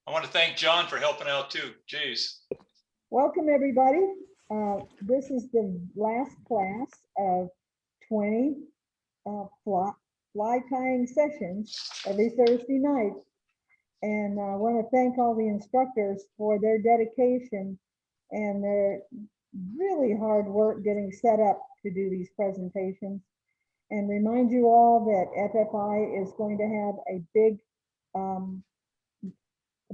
I want to thank John for helping out too. Jeez. Welcome, everybody. This is the last class of 20 fly tying sessions every Thursday night. And I want to thank all the instructors for their dedication and their really hard work getting set up to do these presentations. And remind you all that FFI is going to have a big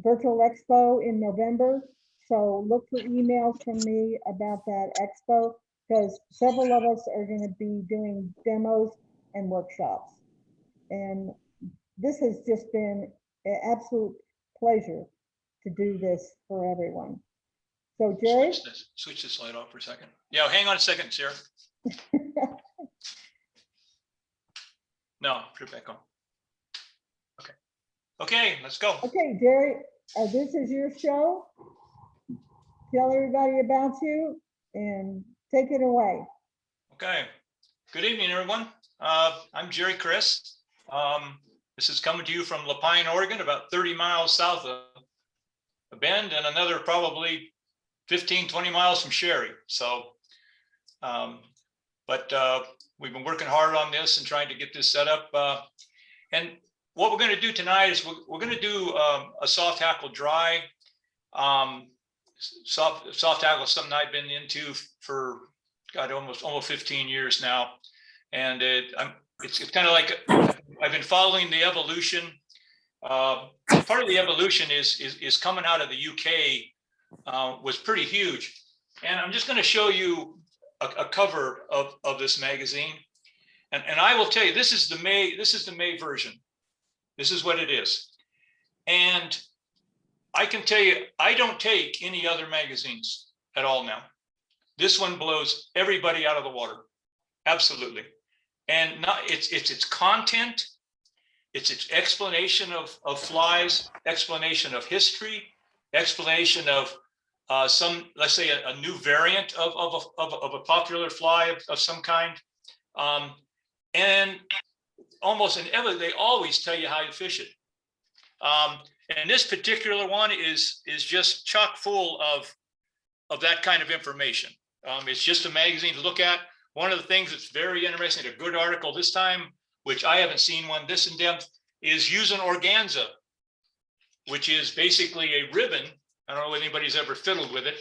virtual expo in November. So look for emails from me about that expo, because several of us are going to be doing demos and workshops. And this has just been an absolute pleasure to do this for everyone. So Jerry? Switch this slide off for a second. Yeah, hang on a second, Sarah. No, put it back on. Okay. Okay, let's go. Okay, Jerry, this is your show. Tell everybody about you and take it away. Okay. Good evening, everyone. I'm Jerry Criss. This is coming to you from Lapine, Oregon, about 30 miles south of Bend, and another probably 15, 20 miles from Sherry. So, we've been working hard on this and trying to get this set up. And what we're going to do tonight is we're going to do a Soft-Hackle dry. Soft-Hackle is something I've been into for God, almost 15 years now, and it's kind of like I've been following the evolution. Part of the evolution is coming out of the UK was pretty huge, and I'm just going to show you a cover of this magazine, and I will tell you this is the May version. This is what it is, and I can tell you I don't take any other magazines at all now. This one blows everybody out of the water, absolutely. And not its content, its explanation of flies, explanation of history, explanation of some, let's say, a new variant of a popular fly of some kind, and almost inevitably they always tell you how to fish it. And this particular one is just chock full of that kind of information. It's just a magazine to look at. One of the things that's very interesting, a good article this time, which I haven't seen one this in depth, is using organza, which is basically a ribbon. I don't know if anybody's ever fiddled with it,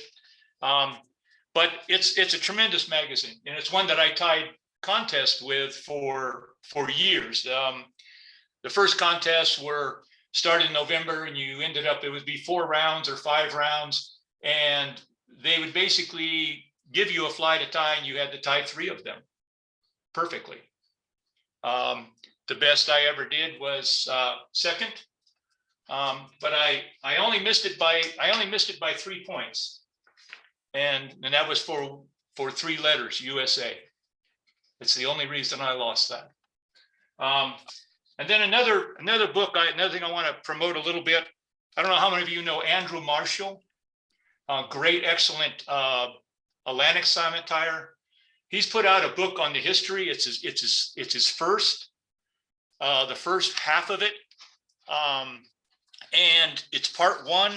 but it's a tremendous magazine, and it's one that I tied contests with for years. The first contests were started in November, and you ended up, it would be 4 rounds or 5 rounds, and they would basically give you a fly to tie, and you had to tie 3 of them perfectly. The best I ever did was second, but I only missed it by 3 points, and that was for 3 letters, USA. It's the only reason I lost that. And then another book, another thing I want to promote a little bit. I don't know how many of you know Andrew Marshall, great, excellent Atlantic salmon tyer. He's put out a book on the history. It's his first, the first half of it, and it's part 1,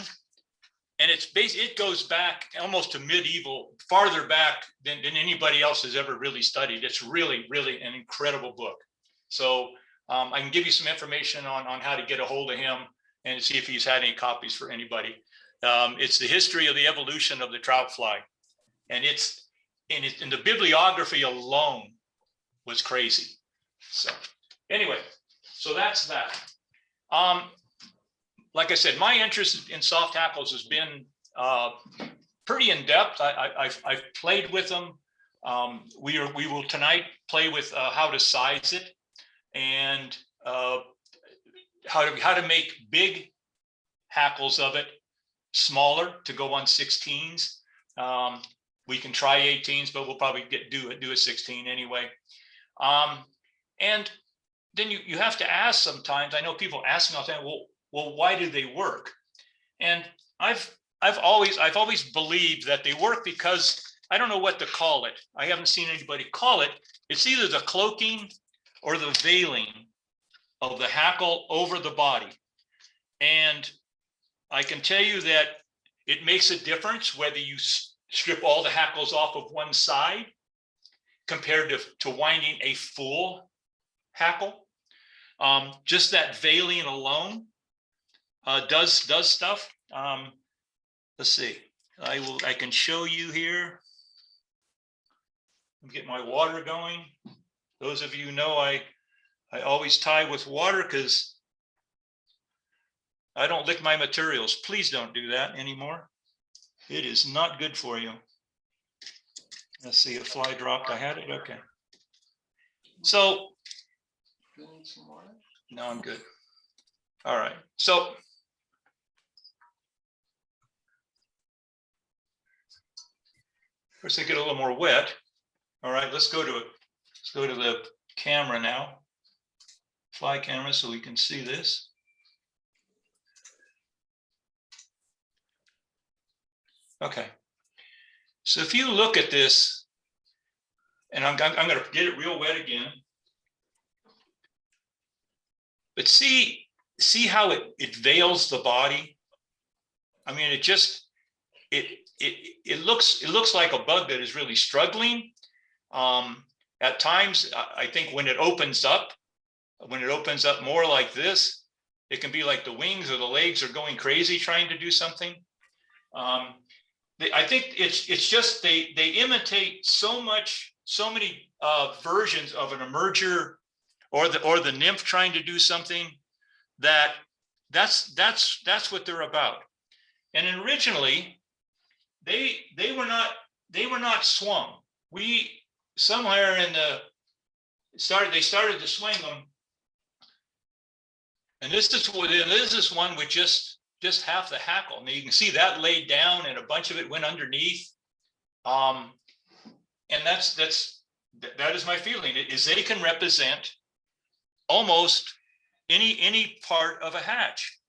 and it goes back almost to medieval, farther back than anybody else has ever really studied. It's really an incredible book. So I can give you some information on how to get a hold of him and see if he's had any copies for anybody. It's the history of the evolution of the trout fly, and in the bibliography alone was crazy. So anyway, so that's that. Like I said, my interest in soft hackles has been pretty in depth. I've played with them. We will tonight play with how to size it, and how to make big hackles of it smaller to go on 16s. We can try 18s, but we'll probably do a 16 anyway. And then you have to ask sometimes. I know people ask me all the time, well, why do they work? And I've always believed that they work because I don't know what to call it. I haven't seen anybody call it. It's either the cloaking or the veiling of the hackle over the body. And I can tell you that it makes a difference whether you strip all the hackles off of one side compared to winding a full hackle. Just that veiling alone does stuff. Let's see. I can show you here. Get my water going. Those of you know I always tie with water because I don't lick my materials. Please don't do that anymore. It is not good for you. Let's see, a fly dropped. I had it. Okay. So, Do you need some water? no, I'm good. All right. So, first I get a little more wet. All right, let's go to the camera now. Fly camera so we can see this. Okay. So if you look at this, and I'm going to get it real wet again. But see how it veils the body. I mean, it looks like a bug that is really struggling. At times, I think when it opens up more like this, it can be like the wings or the legs are going crazy trying to do something. I think it's just they imitate so many versions of an emerger or the nymph trying to do something that's what they're about. And originally they were not swung. We somewhere in they started to swing them, and this is one with just half the hackle. Now you can see that laid down and a bunch of it went underneath. And that is my feeling, is they can represent almost any part of a hatch.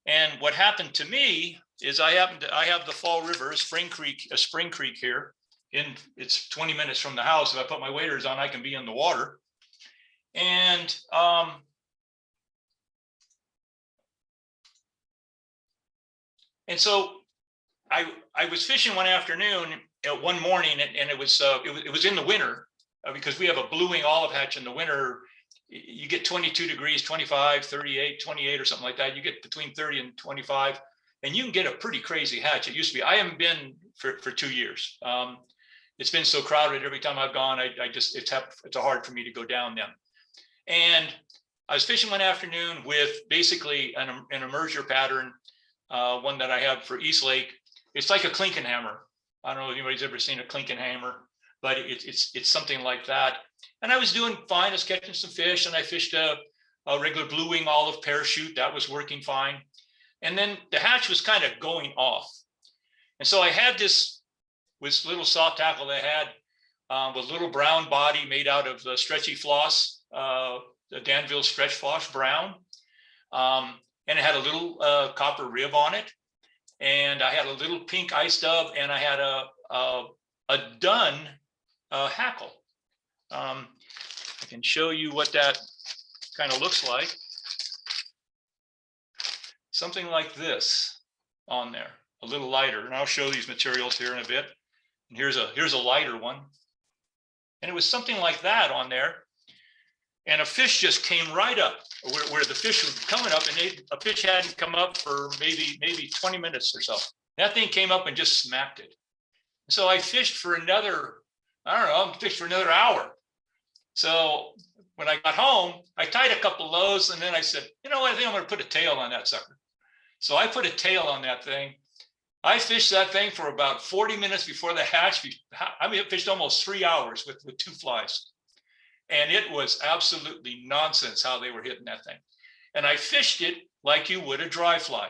And what happened to me is I have the Fall River, a spring creek here. It's 20 minutes from the house. If I put my waders on, I can be in the water. And so I was fishing one afternoon, one morning, and it was in the winter, because we have a blueing olive hatch in the winter. You get 22 degrees, 25, 38, 28 or something like that. You get between 30 and 25, and you can get a pretty crazy hatch. It used to be. I haven't been for 2 years. It's been so crowded every time I've gone. It's hard for me to go down them. And I was fishing one afternoon with basically an emerger pattern, one that I have for East Lake. It's like a clinking hammer. I don't know if anybody's ever seen a clinking hammer, but it's something like that. And I was doing fine. I was catching some fish, and I fished a regular blue wing olive parachute. That was working fine. And then the hatch was kind of going off. And so I had this little Soft-Hackle that had with little brown body made out of stretchy floss, the Danville stretch floss brown. And it had a little copper rib on it. And I had a little pink ice dove, and I had a dun hackle. I can show you what that kind of looks like. Something like this on there, a little lighter. And I'll show these materials here in a bit. And here's a lighter one. And it was something like that on there. And a fish just came right up where the fish was coming up, and a fish hadn't come up for maybe 20 minutes or so. That thing came up and just smacked it. So I fished for another hour. So when I got home, I tied a couple lows, and then I said, you know what, I think I'm going to put a tail on that sucker. So I put a tail on that thing. I fished that thing for about 40 minutes before the hatch. I mean, I fished almost 3 hours with 2 flies. And it was absolutely nonsense how they were hitting that thing. And I fished it like you would a dry fly.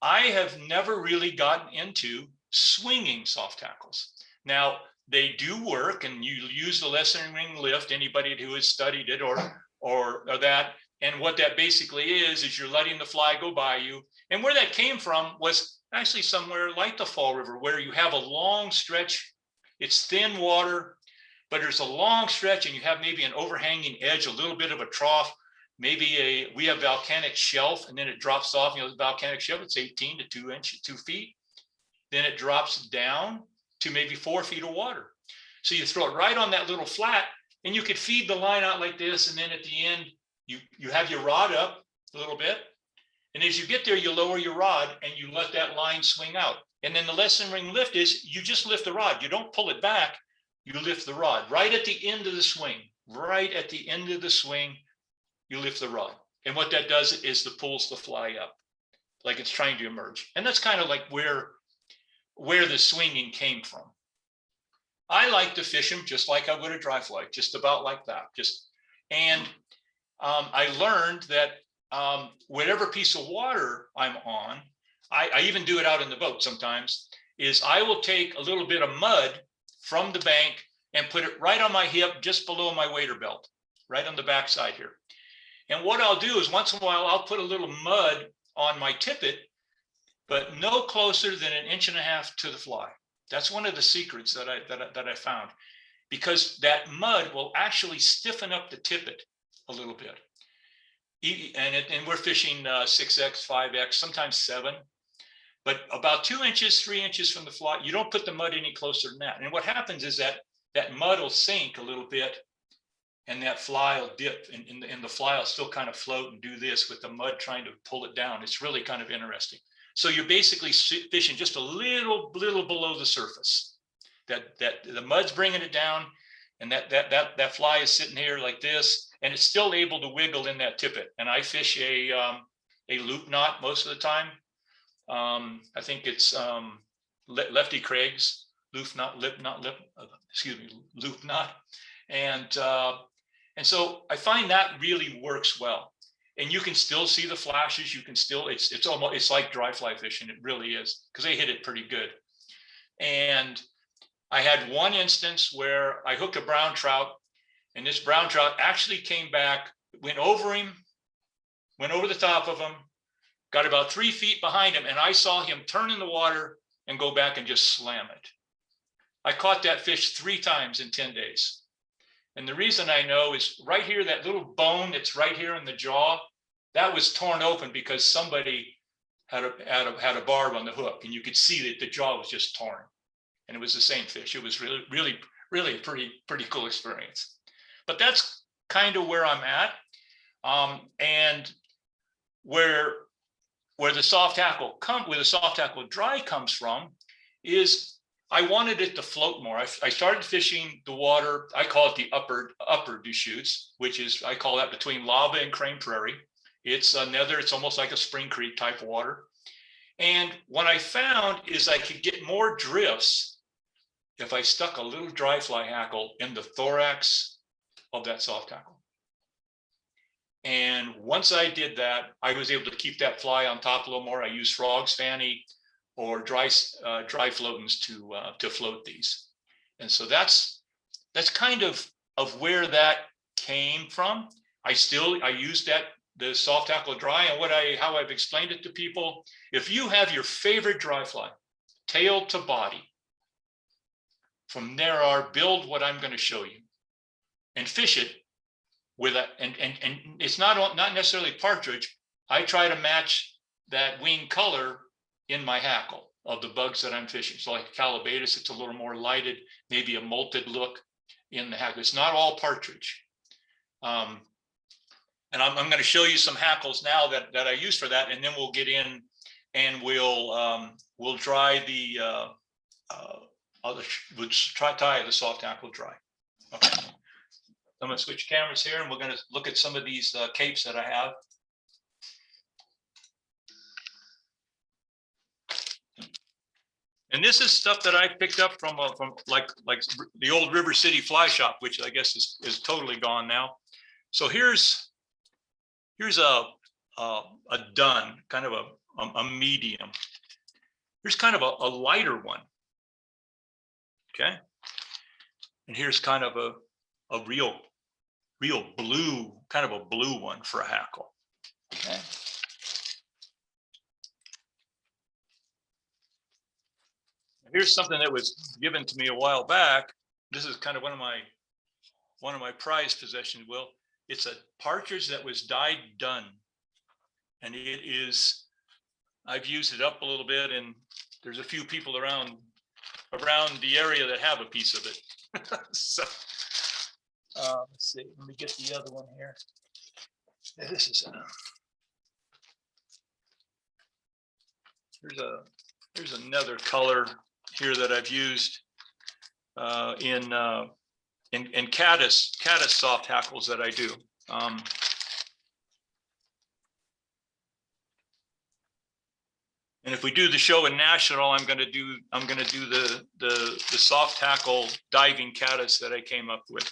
I have never really gotten into swinging Soft-Hackles. Now, they do work, and you use the lesson ring lift, anybody who has studied it or that. And what that basically is you're letting the fly go by you. And where that came from was actually somewhere like the Fall River, where you have a long stretch. It's thin water, but there's a long stretch, and you have maybe an overhanging edge, a little bit of a trough, we have volcanic shelf, and then it drops off, the volcanic shelf, it's 18 to 2 feet. Then it drops down to maybe 4 feet of water. So you throw it right on that little flat, and you could feed the line out like this. And then at the end, you have your rod up a little bit. And as you get there, you lower your rod and you let that line swing out. And then the lesson ring lift is you just lift the rod. You don't pull it back. You lift the rod right at the end of the swing. Right at the end of the swing, you lift the rod. And what that does is it pulls the fly up like it's trying to emerge. And that's kind of like where the swinging came from. I like to fish them just like I would a dry fly, just about like that. I learned that whatever piece of water I'm on, I even do it out in the boat sometimes, is I will take a little bit of mud from the bank and put it right on my hip, just below my wader belt, right on the backside here. And what I'll do is once in a while, I'll put a little mud on my tippet, but no closer than 1.5 inches to the fly. That's one of the secrets that I found, because that mud will actually stiffen up the tippet a little bit. And we're fishing 6X, 5X, sometimes 7, but about 2 inches, 3 inches from the fly. You don't put the mud any closer than that. And what happens is that mud will sink a little bit, and that fly will dip, and the fly will still kind of float and do this with the mud trying to pull it down. It's really kind of interesting. So you're basically fishing just a little below the surface. That the mud's bringing it down, and that fly is sitting here like this, and it's still able to wiggle in that tippet. And I fish a loop knot most of the time. I think it's Lefty Craig's loop knot. And so I find that really works well. And you can still see the flashes. You can still, it's like dry fly fishing. It really is, because they hit it pretty good. And I had one instance where I hooked a brown trout, and this brown trout actually came back, went over the top of him, got about 3 feet behind him, and I saw him turn in the water and go back and just slam it. I caught that fish 3 times in 10 days. And the reason I know is right here, that little bone that's right here in the jaw, that was torn open because somebody had a barb on the hook, and you could see that the jaw was just torn. And it was the same fish. It was really a pretty cool experience. But that's kind of where I'm at. And where the Soft-Hackle dry comes from is I wanted it to float more. I started fishing the water. I call it the upper Deschutes, which is, I call that between Lava and Crane Prairie. It's almost like a Spring Creek type of water. And what I found is I could get more drifts if I stuck a little dry fly hackle in the thorax of that Soft-Hackle. And once I did that, I was able to keep that fly on top a little more. I used Frog's Fanny or dry floatings to float these. And so that's kind of where that came from. I use the Soft-Hackle dry, and how I've explained it to people. If you have your favorite dry fly, tail to body, from there build what I'm going to show you and fish it with and it's not necessarily partridge. I try to match that wing color in my hackle of the bugs that I'm fishing. So like Calabatus, it's a little more lighted, maybe a molted look in the hackle. It's not all partridge. And I'm going to show you some hackles now that I use for that, and then we'll get in and we'll dry we'll tie the Soft-Hackle dry. Okay. I'm going to switch cameras here, and we're going to look at some of these capes that I have. And this is stuff that I picked up from like the old River City Fly Shop, which I guess is totally gone now. So here's a dun, kind of a medium. Here's kind of a lighter one. Okay. And here's kind of a real blue, kind of a blue one for a hackle. Okay. Here's something that was given to me a while back. This is kind of one of my prized possessions, Will. it's a partridge that was dyed done. And it is, I've used it up a little bit, and there's a few people around the area that have a piece of it. So let's see, let me get the other one here. This is there's another color here that I've used in caddis soft hackles that I do. And if we do the show in National, I'm going to do the soft hackle diving caddis that I came up with.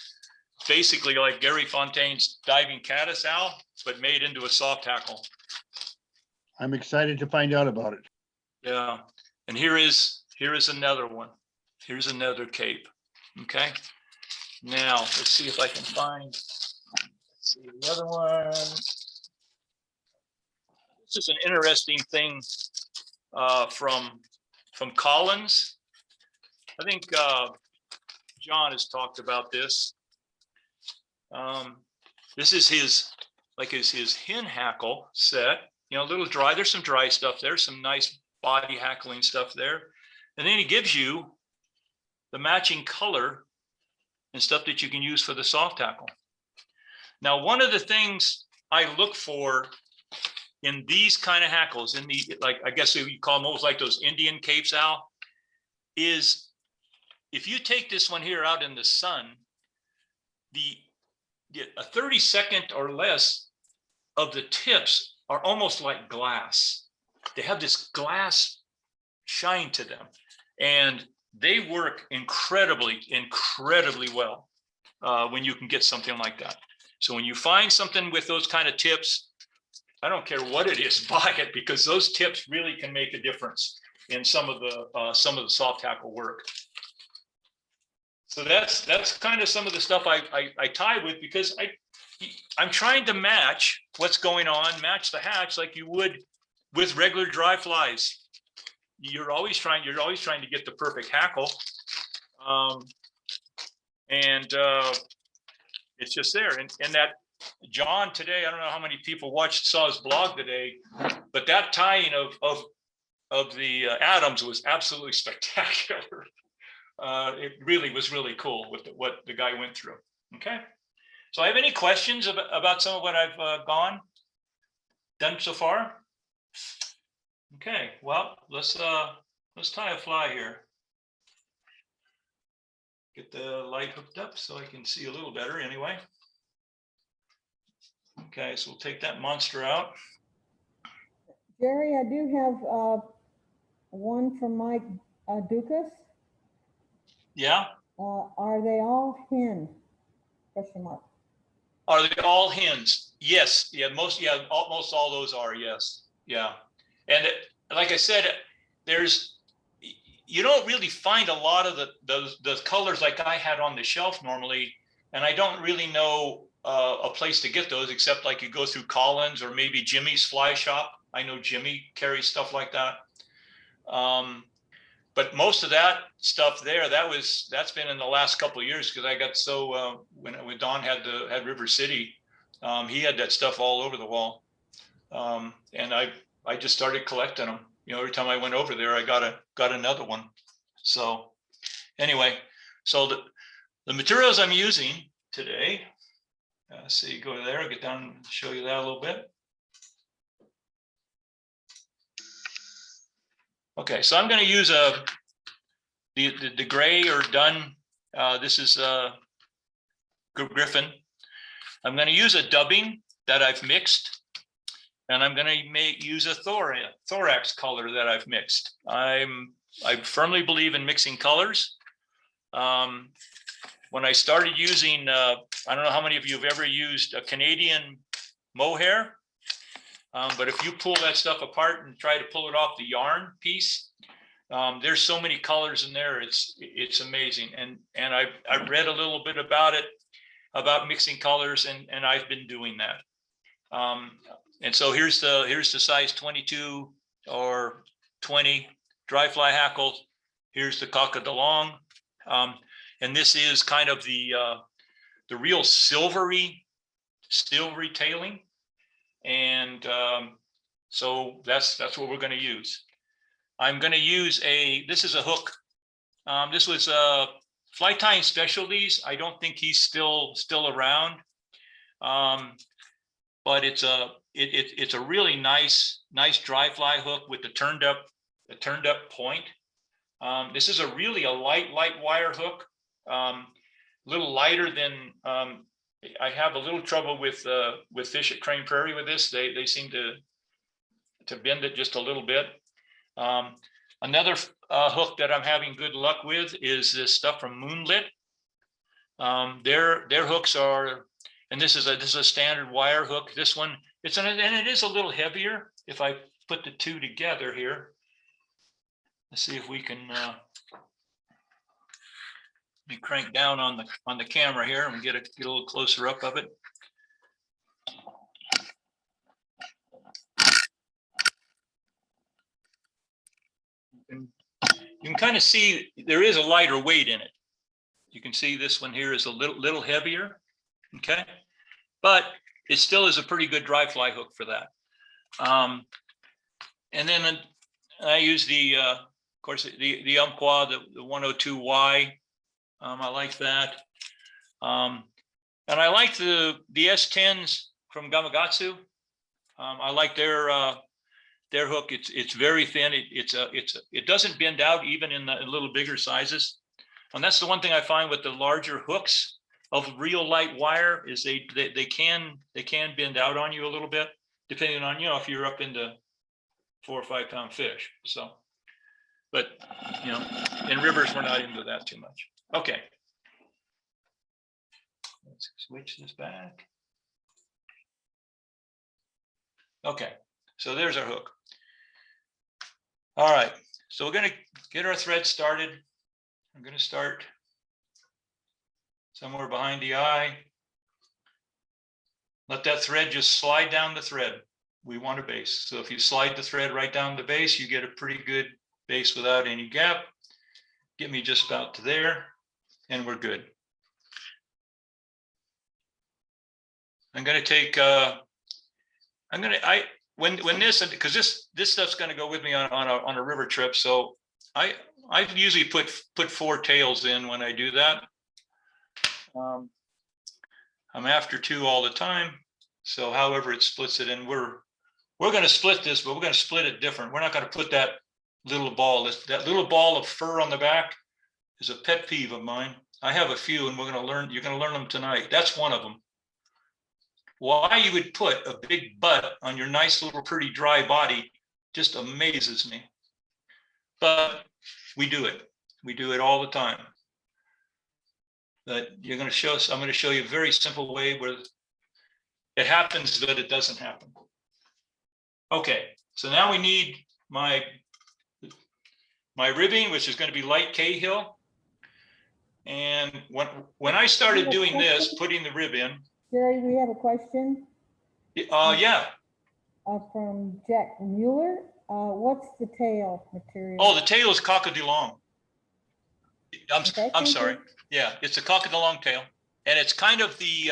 Basically like Gary Fontaine's diving caddis, Al, but made into a soft hackle. I'm excited to find out about it. Yeah, and here is another one. Here's another cape. Okay, now let's see if I can find. Let's see the other one. This is an interesting thing from Collins. I think John has talked about this. This is his hen hackle set. You know, a little dry. There's some dry stuff there, some nice body hackling stuff there. And then he gives you the matching color and stuff that you can use for the soft hackle. Now, one of the things I look for in these kind of hackles, in the, like, I guess you call them almost like those Indian capes, Al, is if you take this one here out in the sun, a 32nd or less of the tips are almost like glass. They have this glass shine to them, and they work incredibly well when you can get something like that. So when you find something with those kind of tips, I don't care what it is, buy it, because those tips really can make a difference in some of the soft hackle work. So that's kind of some of the stuff I tie with, because I'm trying to match what's going on, match the hatch like you would with regular dry flies. You're always trying to get the perfect hackle, and it's just there. And that John today, I don't know how many people saw his blog today, but that tying of the atoms was absolutely spectacular. It really was really cool with what the guy went through. Okay, so I have any questions about some of what I've done so far? Okay, well, let's tie a fly here. Get the light hooked up so I can see a little better anyway. Okay, so we'll take that monster out. Jerry, I do have one from Mike Dukas. Yeah. Are they all hen? Question mark. Are they all hens? Yes. Yeah. Almost all those are. Yes. Yeah. And like I said, you don't really find a lot of the colors like I had on the shelf normally, and I don't really know a place to get those except like you go through Collins or maybe Jimmy's Fly Shop. I know Jimmy carries stuff like that. But most of that stuff there, that's been in the last couple of years, because I got so when Don had River City, he had that stuff all over the wall, and I just started collecting them. You know, every time I went over there, I got another one. So anyway, so the materials I'm using today. See, go there, get down and show you that a little bit. Okay, so I'm going to use the gray or dun. This is Griffin. I'm going to use a dubbing that I've mixed, and I'm going to use a thorax color that I've mixed. I firmly believe in mixing colors. When I started using, I don't know how many of you have ever used a Canadian mohair. But if you pull that stuff apart and try to pull it off the yarn piece, there's so many colors in there. It's amazing. And I've read a little bit about it, about mixing colors, and I've been doing that. And so here's the size 22 or 20 dry fly hackle. Here's the Coca de Long, and this is kind of the real silvery silvery tailing. And so that's what we're going to use. I'm going to use this is a hook. This was Fly Tying Specialties. I don't think he's still around. But it's a really nice dry fly hook with the turned up point. This is a light wire hook, a little lighter than I have a little trouble with fish at Crane Prairie with this. They seem to bend it just a little bit. Another hook that I'm having good luck with is this stuff from Moonlit. Their hooks are, and this is a standard wire hook. This one, and it is a little heavier. If I put the two together here, let's see if we can. Let me crank down on the camera here and get a little closer up of it. You can kind of see there is a lighter weight in it. You can see this one here is a little heavier. Okay, but it still is a pretty good dry fly hook for that. And then I use of course, the Umpqua, the 102Y. I like that. And I like the S10s from Gamakatsu. I like their hook. It's very thin. It doesn't bend out even in the little bigger sizes. And that's the one thing I find with the larger hooks of real light wire is they can bend out on you a little bit, depending on, if you're up into 4 or 5 pound fish. So, but in rivers, we're not into that too much. Okay. Let's switch this back. Okay, so there's our hook. All right, so we're gonna get our thread started. I'm gonna start somewhere behind the eye. Let that thread just slide down the thread. We want a base. So if you slide the thread right down the base, you get a pretty good base without any gap. Get me just about to there, and we're good. I'm gonna take when this, because this stuff's gonna go with me on a river trip. So I usually put 4 tails in when I do that. I'm after 2 all the time. So however it splits it, and we're going to split this, but we're going to split it different. We're not going to put that little ball. That little ball of fur on the back is a pet peeve of mine. I have a few, and you're going to learn them tonight. That's one of them. Why you would put a big butt on your nice little pretty dry body just amazes me. But we do it. We do it all the time. But I'm going to show you a very simple way where it happens, but it doesn't happen. Okay, so now we need my ribbing, which is going to be light Cahill. And when I started doing this, putting the rib in. Jerry, we have a question. Yeah. From Jack Mueller. What's the tail material? Oh, the tail is coq de long. Okay, I'm sorry. you. Yeah, it's a coq de long tail, and it's kind of the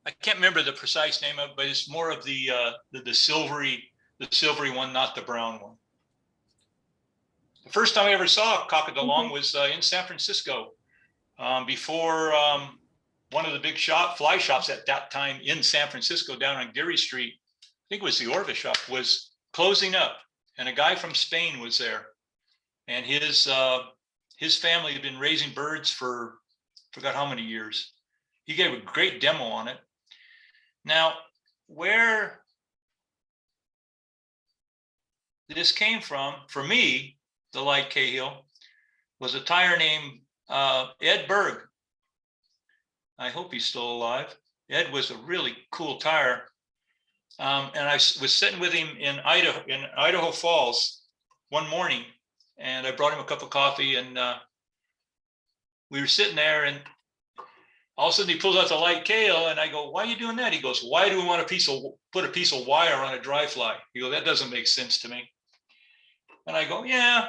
I can't remember the precise name of it, but it's more of the silvery one, not the brown one. The first time I ever saw coq de long was in San Francisco, before one of the big fly shops at that time in San Francisco down on Geary Street. I think it was the Orvis shop, was closing up, and a guy from Spain was there, and his family had been raising birds for forgot how many years. He gave a great demo on it. Now, where this came from, for me, the light Cahill, was a tire named Ed Berg. I hope he's still alive. Ed was a really cool tire. And I was sitting with him in Idaho Falls one morning, and I brought him a cup of coffee, and we were sitting there, and all of a sudden he pulls out the light Cahill, and I go, "Why are you doing that?" He goes, "Why do we want put a piece of wire on a dry fly?" He goes, "That doesn't make sense to me." And I go, "Yeah."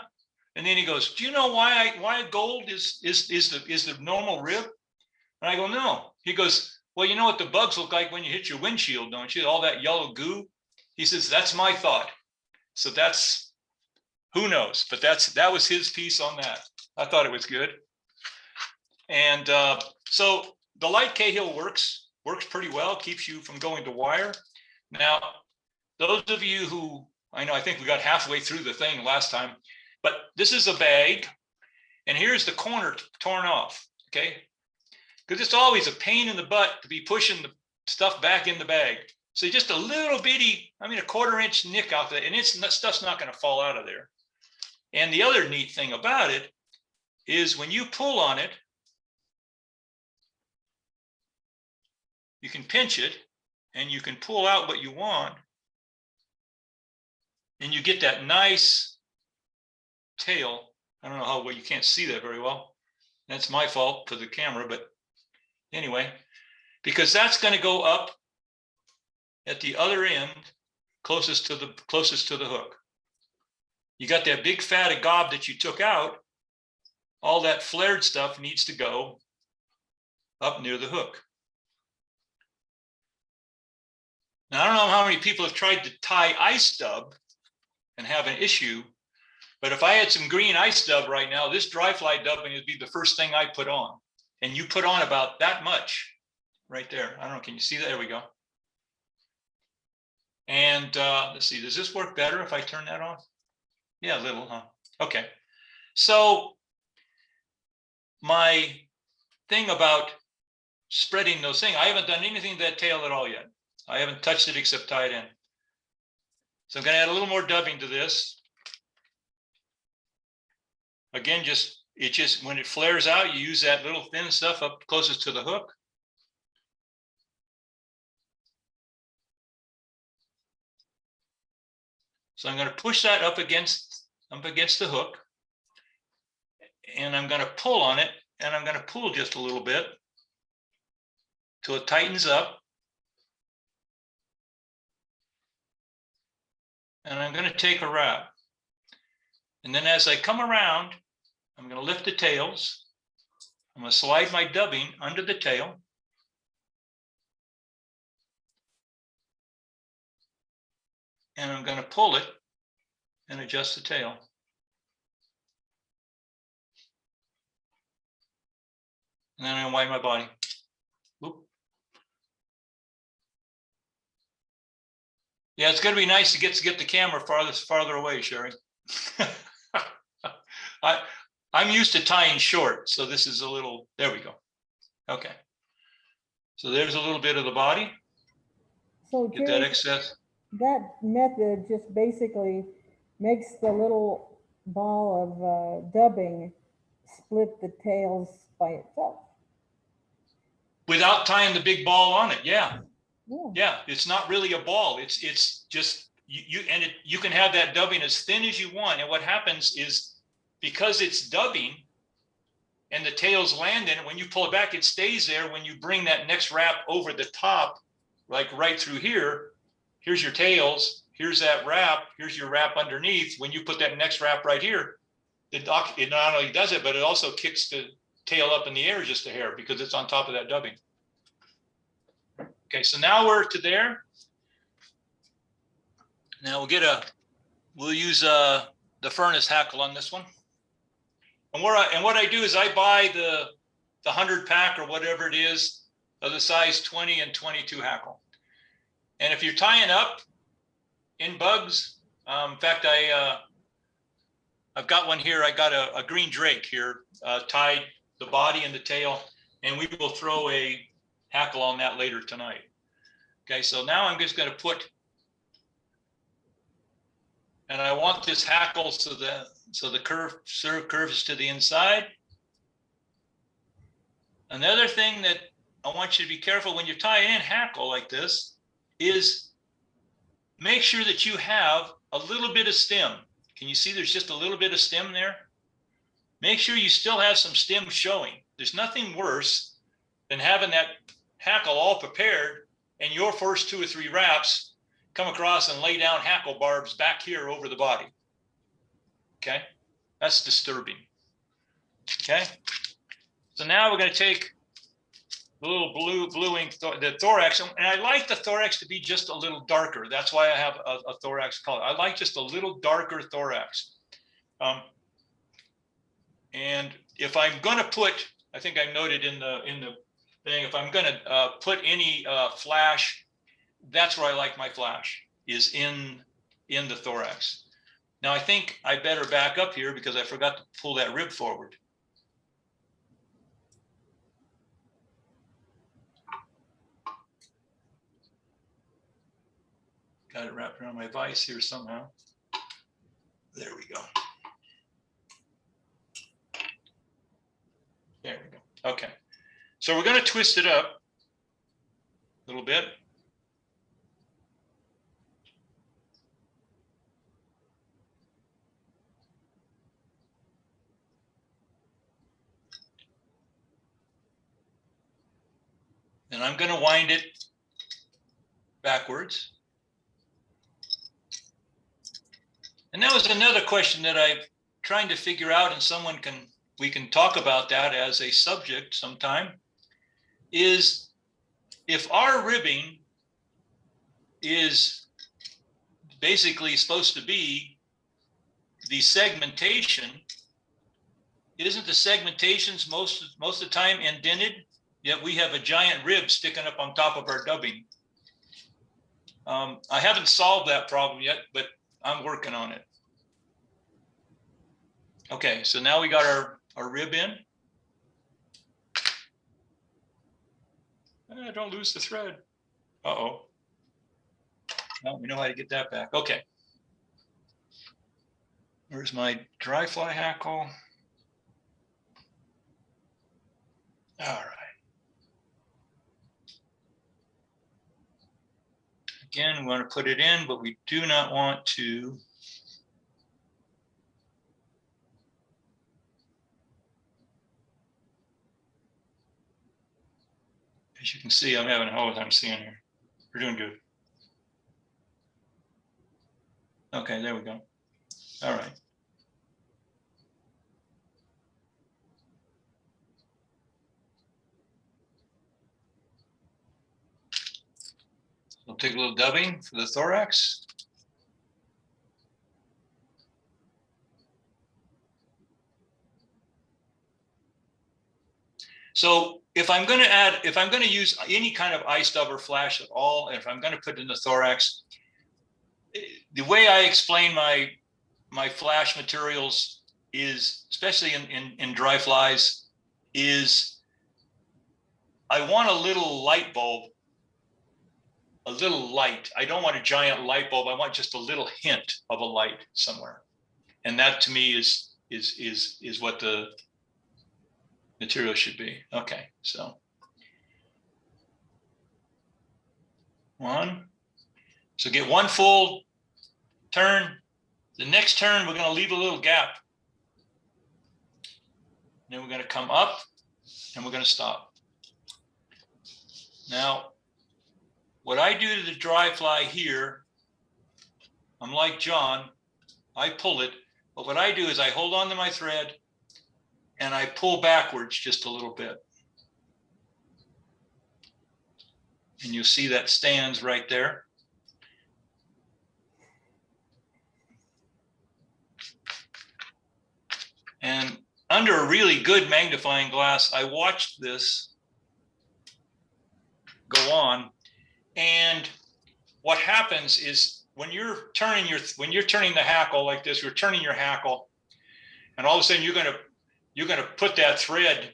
And then he goes, "Do you know why gold is the normal rib?" And I go, "No." He goes, well, you know what the bugs look like when you hit your windshield, don't you? All that yellow goo. He says, that's my thought. So that's, who knows, but that was his piece on that. I thought it was good. And so the light Cahill works pretty well, keeps you from going to wire. Now, those of you who, I think we got halfway through the thing last time, but this is a bag, and here's the corner torn off, okay? Because it's always a pain in the butt to be pushing the stuff back in the bag. So just a little bitty, a 1/4 inch nick out there, and stuff's not going to fall out of there. And the other neat thing about it is when you pull on it, you can pinch it and you can pull out what you want, and you get that nice tail. I don't know how well, you can't see that very well. That's my fault for the camera, but anyway, because that's going to go up at the other end, closest to the hook. You got that big fat of gob that you took out. All that flared stuff needs to go up near the hook. Now, I don't know how many people have tried to tie ice dub and have an issue, but if I had some green ice dub right now, this dry fly dubbing would be the first thing I put on. And you put on about that much right there. I don't know, can you see that? There we go. And let's see, does this work better if I turn that off? Yeah, a little, huh? Okay. So my thing about spreading those things, I haven't done anything to that tail at all yet. I haven't touched it except tie it in. So I'm going to add a little more dubbing to this. Again, when it flares out, you use that little thin stuff up closest to the hook. So I'm going to push that up against the hook, and I'm going to pull on it, and I'm going to pull just a little bit till it tightens up. And I'm going to take a wrap. And then as I come around, I'm going to lift the tails. I'm going to slide my dubbing under the tail. And I'm going to pull it and adjust the tail. And then I'm going to wind my body. Oop. Yeah, it's going to be nice to get the camera farther away, Sherry. I'm used to tying short, so this is a little, there we go. Okay. So there's a little bit of the body. So Get that excess. that method just basically makes the little ball of dubbing split the tails by itself. Without tying the big ball on it, yeah. Yeah. Yeah, it's not really a ball. It's just you can have that dubbing as thin as you want. And what happens is, because it's dubbing and the tails land in it, when you pull it back, it stays there. When you bring that next wrap over the top, like right through here, here's your tails, here's that wrap, here's your wrap underneath. When you put that next wrap right here, it not only does it, but it also kicks the tail up in the air just a hair because it's on top of that dubbing. Okay, so now we're to there. Now we'll use the furnace hackle on this one. And what I do is I buy the 100 pack or whatever it is of the size 20 and 22 hackle. And if you're tying up in bugs, in fact, I've got one here. I got a green drake here, tied the body and the tail, and we will throw a hackle on that later tonight. Okay, so now I'm just going to put, and I want this hackle so the curve curves to the inside. Another thing that I want you to be careful when you tie in hackle like this is make sure that you have a little bit of stem. Can you see there's just a little bit of stem there? Make sure you still have some stem showing. There's nothing worse than having that hackle all prepared and your first 2 or 3 wraps come across and lay down hackle barbs back here over the body. Okay, that's disturbing. Okay, so now we're going to take bluing the thorax, and I like the thorax to be just a little darker. That's why I have a thorax color. I like just a little darker thorax. And if I'm going to put, I think I noted in the thing, if I'm going to put any flash, that's where I like my flash, is in the thorax. Now I think I better back up here because I forgot to pull that rib forward. Got it wrapped around my vise here somehow. There we go. There we go. Okay. So we're going to twist it up a little bit. And I'm going to wind it backwards. And that was another question that I'm trying to figure out, and we can talk about that as a subject sometime, is if our ribbing is basically supposed to be the segmentation, isn't the segmentations most of the time indented? Yet we have a giant rib sticking up on top of our dubbing. I haven't solved that problem yet, but I'm working on it. Okay, so now we got our rib in. Don't lose the thread. Uh-oh. Well, we know how to get that back. Okay. Where's my dry fly hackle? All right. Again, we want to put it in, but we do not want to as you can see, I'm having a hell of a time seeing here. We're doing good. Okay, there we go. All right. We'll take a little dubbing for the thorax. So if I'm going to use any kind of eye stub or flash at all, and if I'm going to put it in the thorax, the way I explain my flash materials is, especially in dry flies, is I want a little light bulb, a little light. I don't want a giant light bulb. I want just a little hint of a light somewhere. And that to me is what the material should be. Okay, so one. So get one full turn. The next turn, we're going to leave a little gap. Then we're going to come up and we're going to stop. Now, what I do to the dry fly here, I'm like John, I pull it, but what I do is I hold on to my thread and I pull backwards just a little bit. And you'll see that stands right there. And under a really good magnifying glass, I watched this go on. And what happens is when you're turning the hackle like this, you're turning your hackle, and all of a sudden you're gonna put that thread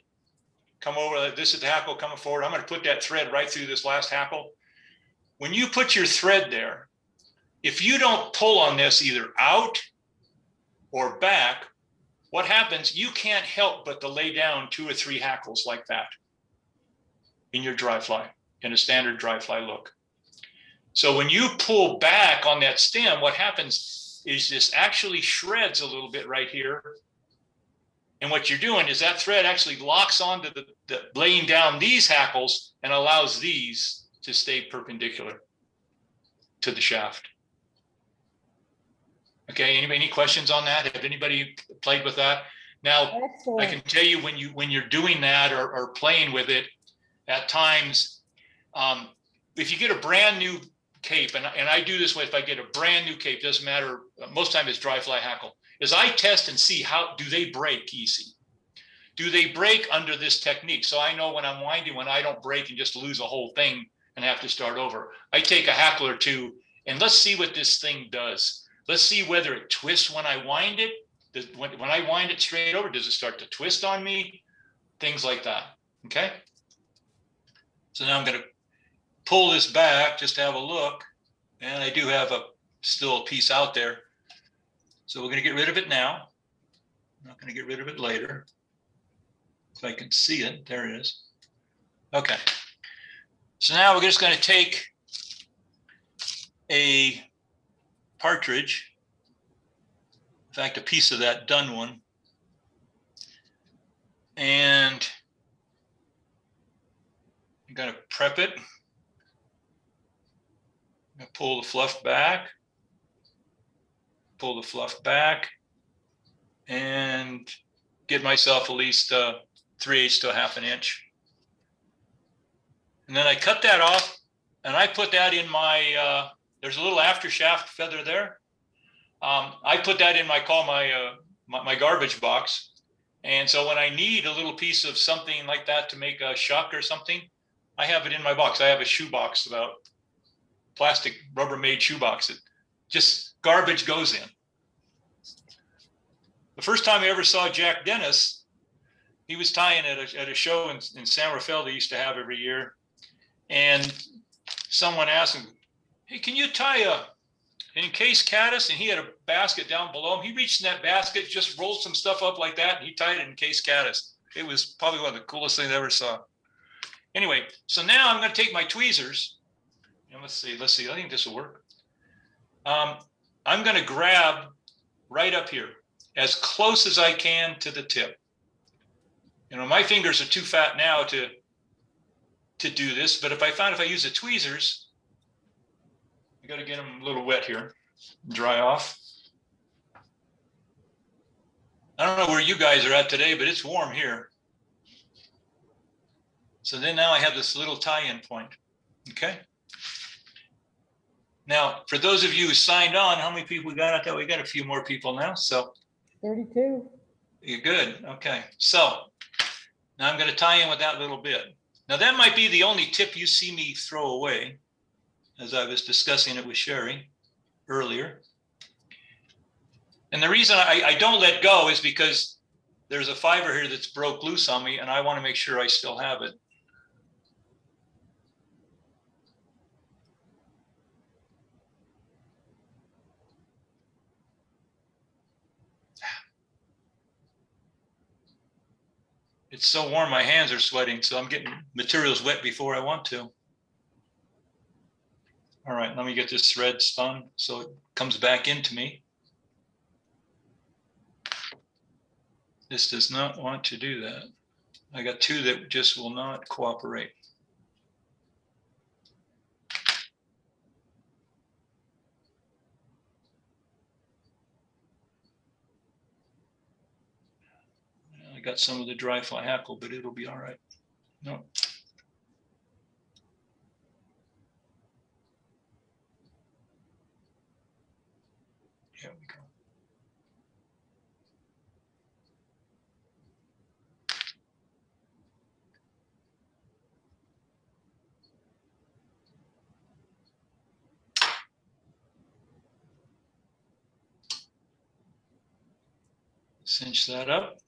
come over. This is the hackle coming forward. I'm gonna put that thread right through this last hackle. When you put your thread there, if you don't pull on this either out or back, what happens? You can't help but to lay down 2 or 3 hackles like that in your dry fly, in a standard dry fly look. So when you pull back on that stem, what happens is this actually shreds a little bit right here. And what you're doing is that thread actually locks onto the laying down these hackles and allows these to stay perpendicular to the shaft. Okay, any questions on that? Have anybody played with that? Now, Excellent. I can tell you when you're doing that or playing with it, at times, if you get a brand new cape, and I do this way, if I get a brand new cape, doesn't matter, most time it's dry fly hackle, is I test and see how do they break easy. Do they break under this technique? So I know when I'm winding, when I don't break and just lose a whole thing and have to start over. I take a hackle or two and let's see what this thing does. Let's see whether it twists when I wind it. When I wind it straight over, does it start to twist on me? Things like that, okay? So now I'm gonna pull this back just to have a look. And I do have still a piece out there. So we're gonna get rid of it now. I'm not gonna get rid of it later. If I can see it, there it is. Okay. So now we're just going to take a partridge, in fact, a piece of that done one, and I'm going to prep it. I'm going to pull the fluff back, and get myself at least 3/8 to a 1/2 inch. And then I cut that off and I put that in my, there's a little after shaft feather there. I put that in my garbage box. And so when I need a little piece of something like that to make a shuck or something, I have it in my box. I have a shoe box, about plastic Rubbermaid shoe box that just garbage goes in. The first time I ever saw Jack Dennis, he was tying at a show in San Rafael they used to have every year. And someone asked him, hey, can you tie an encased caddis? And he had a basket down below him. He reached in that basket, just rolled some stuff up like that, and he tied an encased caddis. It was probably one of the coolest things I ever saw. Anyway, so now I'm going to take my tweezers, and let's see, I think this will work. I'm going to grab right up here, as close as I can to the tip. You know, my fingers are too fat now to do this, but if I use the tweezers, I got to get them a little wet here, dry off. I don't know where you guys are at today, but it's warm here. So then now I have this little tie-in point, okay? Now, for those of you who signed on, how many people we got out there? We got a few more people now, so. 32. You're good, okay. So now I'm gonna tie in with that little bit. Now that might be the only tip you see me throw away, as I was discussing it with Sherry earlier. And the reason I don't let go is because there's a fiber here that's broke loose on me and I want to make sure I still have it. It's so warm, my hands are sweating, so I'm getting materials wet before I want to. All right, let me get this thread spun so it comes back into me. This does not want to do that. I got two that just will not cooperate. I got some of the dry fly hackle, but it'll be all right. No. Here we go. Cinch that up.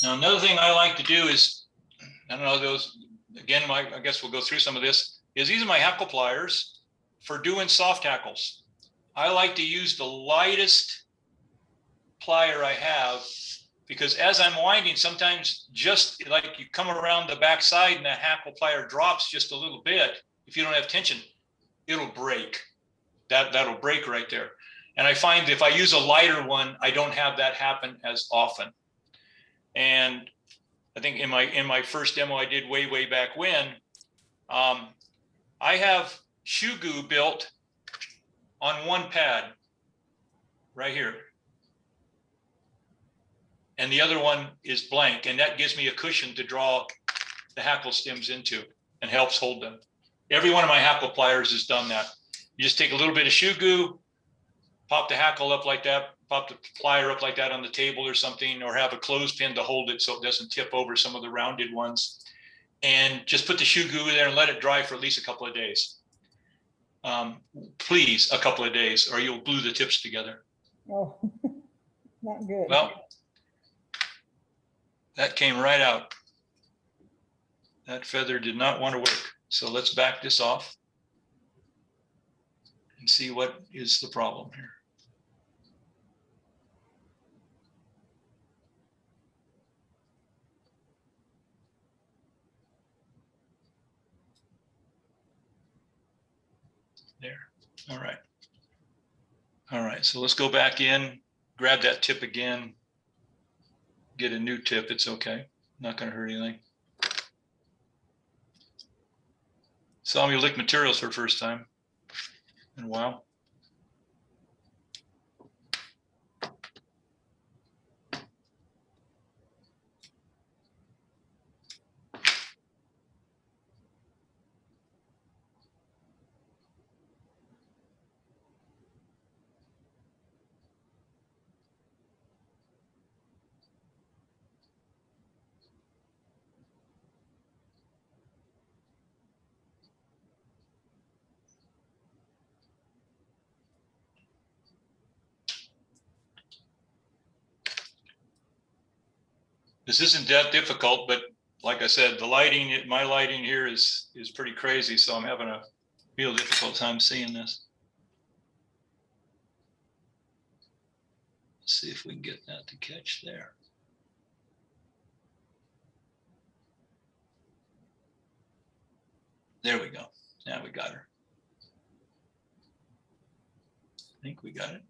Now, another thing I like to do is, I don't know, those, again, I guess we'll go through some of this, is these are my hackle pliers for doing soft hackles. I like to use the lightest plier I have because as I'm winding, sometimes just like you come around the back side and the hackle plier drops just a little bit. If you don't have tension, it'll break. That'll break right there. And I find if I use a lighter one, I don't have that happen as often. And I think in my first demo I did way back when, I have shoe goo built on one pad right here. and the other one is blank, and that gives me a cushion to draw the hackle stems into and helps hold them. Every one of my hackle pliers has done that. You just take a little bit of shoe goo, pop the hackle up like that, pop the plier up like that on the table or something, or have a clothespin to hold it so it doesn't tip over some of the rounded ones. And just put the shoe goo in there and let it dry for at least a couple of days. Please, a couple of days, or you'll glue the tips together. Oh, not good. Well, that came right out. That feather did not want to work. So let's back this off and see what is the problem here. There. All right. All right. So let's go back in, grab that tip again, get a new tip. It's okay. Not going to hurt anything. Saw me lick materials for the first time in a while. This isn't that difficult, but like I said, the lighting, my lighting here is pretty crazy, so I'm having a real difficult time seeing this. Let's see if we can get that to catch there. There we go. Now we got her. I think we got it.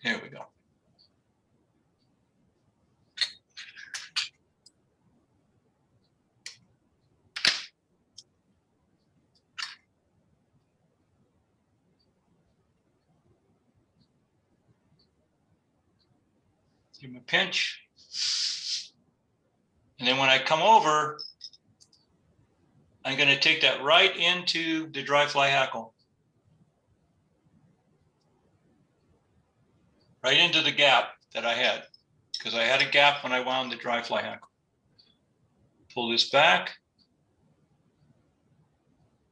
Here we go. Give him a pinch. And then when I come over, I'm going to take that right into the dry fly hackle. Right into the gap that I had, because I had a gap when I wound the dry fly hackle. Pull this back.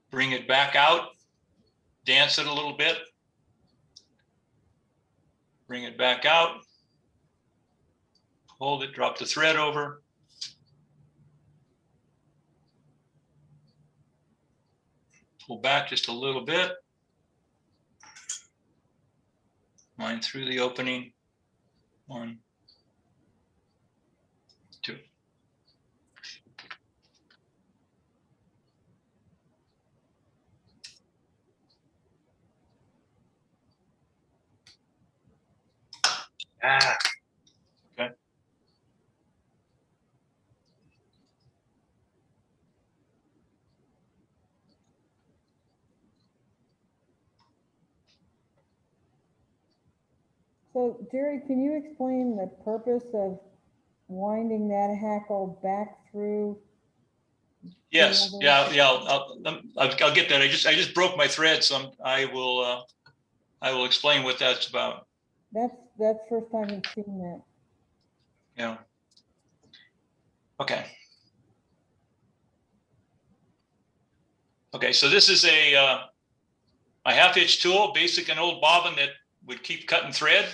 Bring it back out. Dance it a little bit. Bring it back out. Hold it, drop the thread over. Pull back just a little bit. Line through the opening. 1, 2. Ah, okay. So Jerry, can you explain the purpose of winding that hackle back through? Yes, the yeah, other- yeah. I'll get that. I just broke my thread, so I will explain what that's about. That's first time I've seen that. Yeah. Okay. Okay, so this is a half-hitch tool, basic and old bobbin that would keep cutting thread.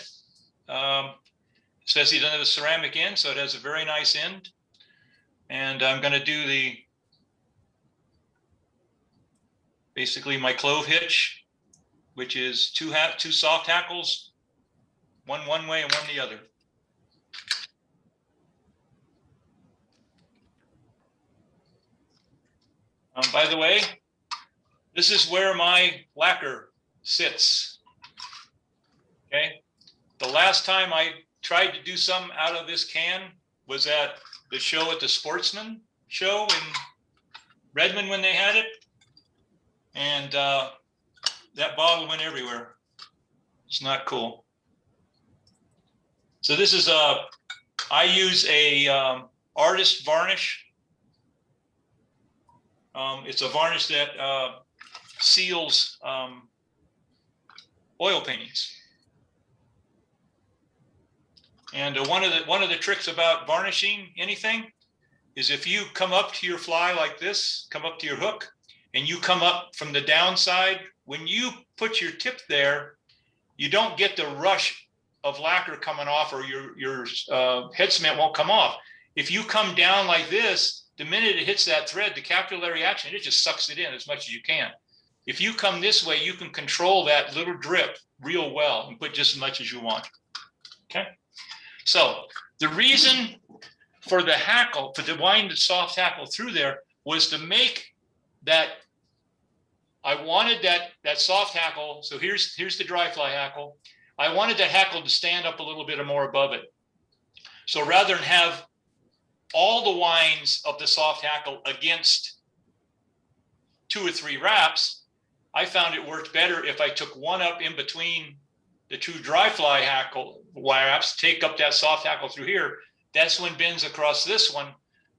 Says he doesn't have a ceramic end, so it has a very nice end. And I'm going to do basically my clove hitch, which is two soft hackles, one way and one the other. By the way, this is where my lacquer sits. Okay. The last time I tried to do some out of this can was at the show at the Sportsman show in Redmond when they had it. And that bottle went everywhere. It's not cool. So this is I use a artist varnish. It's a varnish that seals oil paintings. And one of the tricks about varnishing anything is if you come up to your fly like this, come up to your hook, and you come up from the downside, when you put your tip there, you don't get the rush of lacquer coming off, or your head cement won't come off. If you come down like this, the minute it hits that thread, the capillary action, it just sucks it in as much as you can. If you come this way, you can control that little drip real well and put just as much as you want. Okay. So the reason for the hackle, for the wind and soft hackle through there, was to make that. I wanted that soft hackle. So here's the dry fly hackle. I wanted that hackle to stand up a little bit or more above it. So rather than have all the winds of the soft hackle against 2 or 3 wraps, I found it worked better if I took one up in between the 2 dry fly hackle wraps, take up that soft hackle through here. That's one bends across this one.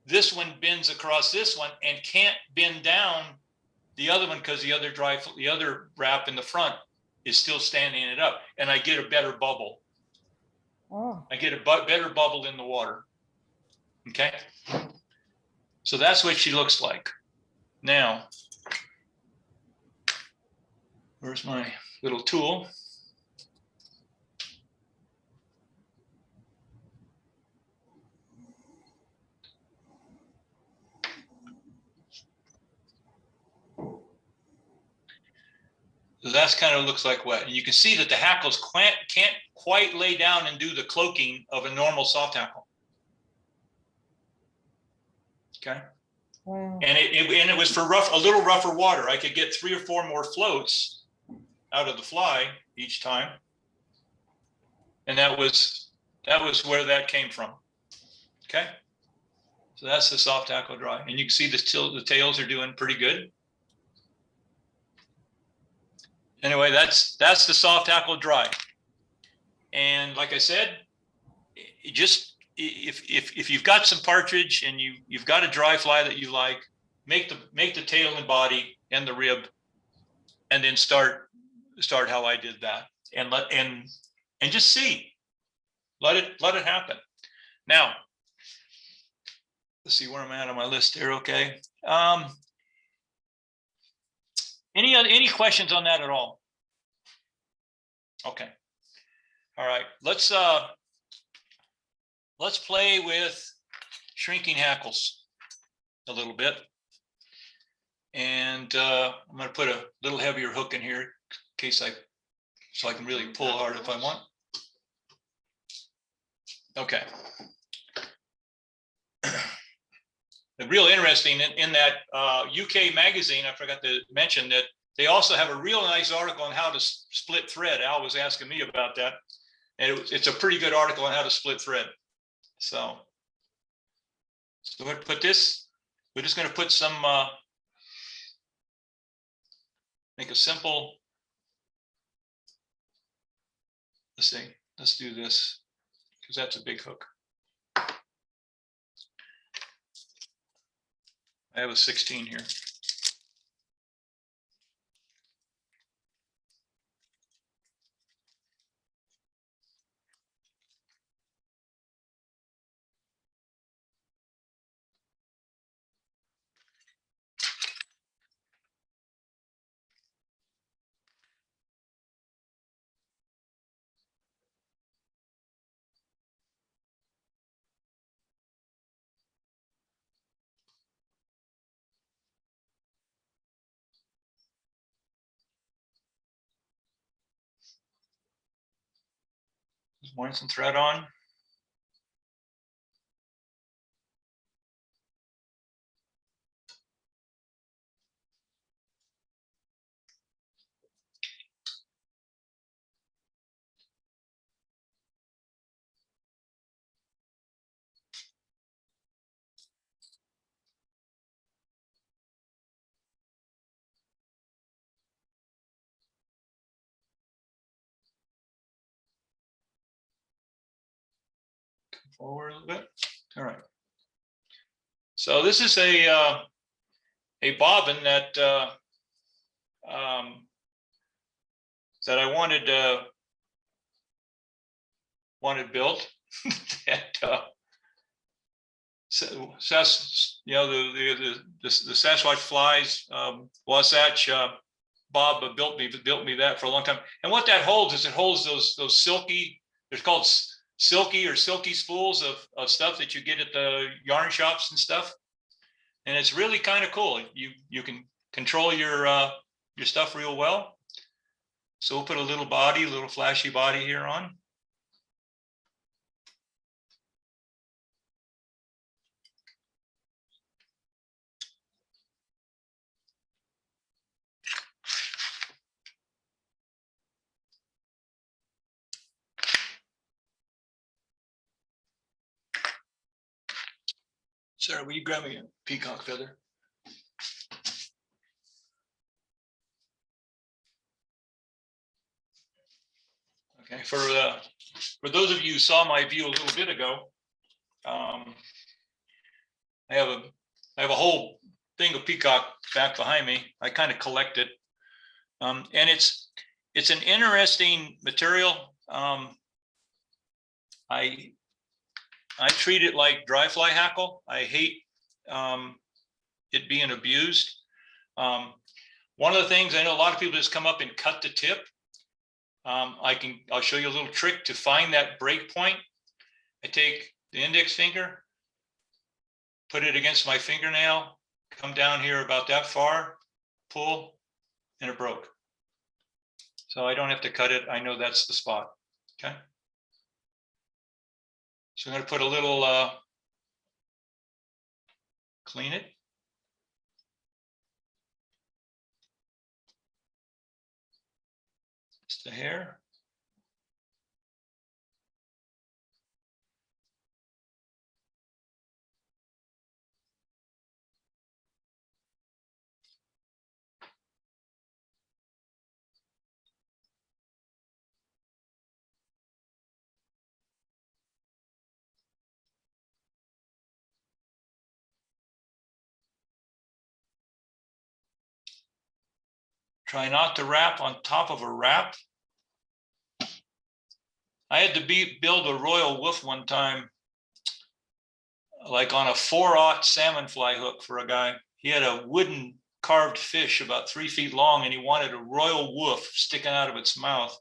This one bends across this one and can't bend down the other one because the other wrap in the front is still standing it up, and I get a better bubble. Oh, I get a better bubble in the water. Okay. So that's what she looks like. Now, where's my little tool? So that's kind of looks like what, and you can see that the hackles can't quite lay down and do the cloaking of a normal soft hackle. Okay. wow. And it was for a little rougher water. I could get 3 or 4 more floats out of the fly each time. And that was where that came from. Okay. So that's the soft hackle dry. And you can see the tails are doing pretty good. Anyway, that's the soft hackle dry. And like I said, just if you've got some partridge and you've got a dry fly that you like, make the tail and body and the rib, and then start how I did that, and just see, let it happen. Now, let's see where I'm at on my list here. Okay. Any questions on that at all? Okay. All right. Let's play with shrinking hackles a little bit. And I'm going to put a little heavier hook in here in case so I can really pull hard if I want. Okay. Real interesting in that UK magazine, I forgot to mention that they also have a real nice article on how to split thread. Al was asking me about that. And it's a pretty good article on how to split thread. So we're going to put this, we're just going to put some, make a simple, let's do this because that's a big hook. I have a 16 here. Just wind some thread on. forward a little bit. All right. So this is a bobbin that that I wanted built. That you know, the Sasquatch flies, Wasatch Bob built me that for a long time. And what that holds is it holds those silky, they're called silky spools of stuff that you get at the yarn shops and stuff. And it's really kind of cool. You can control your stuff real well. So we'll put a little flashy body here on. Sarah, will you grab me a peacock feather? Okay, for those of you who saw my view a little bit ago, I have a whole thing of peacock back behind me. I kind of collect it, and it's an interesting material. I treat it like dry fly hackle. I hate it being abused. One of the things, I know a lot of people just come up and cut the tip. I'll show you a little trick to find that break point. I take the index finger, put it against my fingernail, come down here about that far, pull, and it broke. So I don't have to cut it. I know that's the spot. Okay. So I'm going to put a little, clean it. Just the hair. Try not to wrap on top of a wrap. I had to build a royal woof one time, like on a 4/0 salmon fly hook for a guy. He had a wooden carved fish about 3 feet long, and he wanted a royal woof sticking out of its mouth.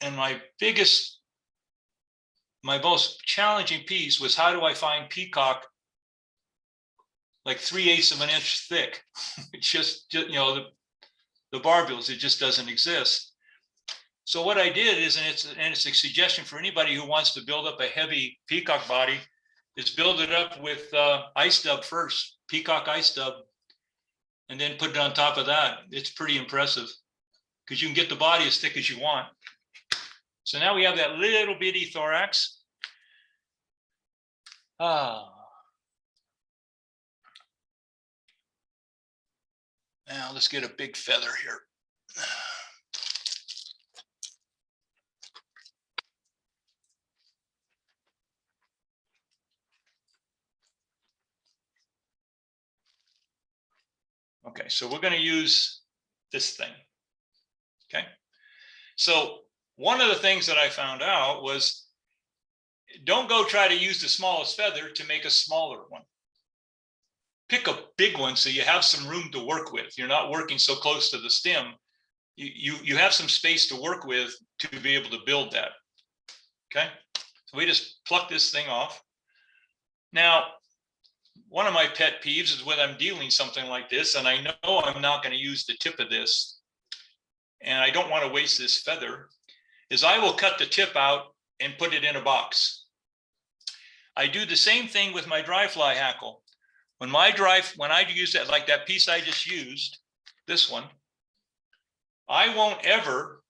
And my most challenging piece was, how do I find peacock like 3/8 of an inch thick? It's just you know, the barbels, it just doesn't exist. So what I did is, and it's a suggestion for anybody who wants to build up a heavy peacock body, is build it up with ice dub first, peacock ice dub, and then put it on top of that. It's pretty impressive because you can get the body as thick as you want. So now we have that little bitty thorax. Now let's get a big feather here. Okay, so we're going to use this thing. Okay, so one of the things that I found out was, don't go try to use the smallest feather to make a smaller one. Pick a big one so you have some room to work with. You're not working so close to the stem. You have some space to work with to be able to build that. Okay, so we just pluck this thing off. Now, one of my pet peeves is when I'm dealing something like this, and I know I'm not going to use the tip of this, and I don't want to waste this feather, is I will cut the tip out and put it in a box. I do the same thing with my dry fly hackle. When I use that, like that piece I just used, this one, I won't ever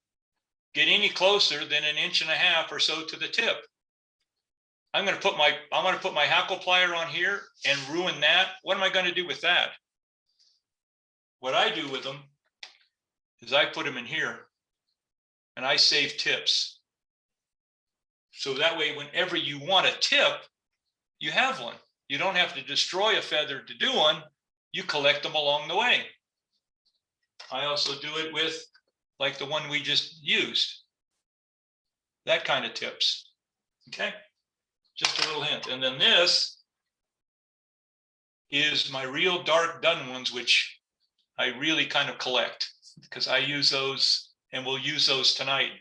get any closer than 1.5 inches or so to the tip. I'm going to put my hackle plier on here and ruin that. What am I going to do with that? What I do with them is I put them in here and I save tips So that way, whenever you want a tip, you have one. You don't have to destroy a feather to do one. You collect them along the way. I also do it with like the one we just used. That kind of tips. Okay, just a little hint. And then this is my real dark dun ones, which I really kind of collect because I use those and we'll use those tonight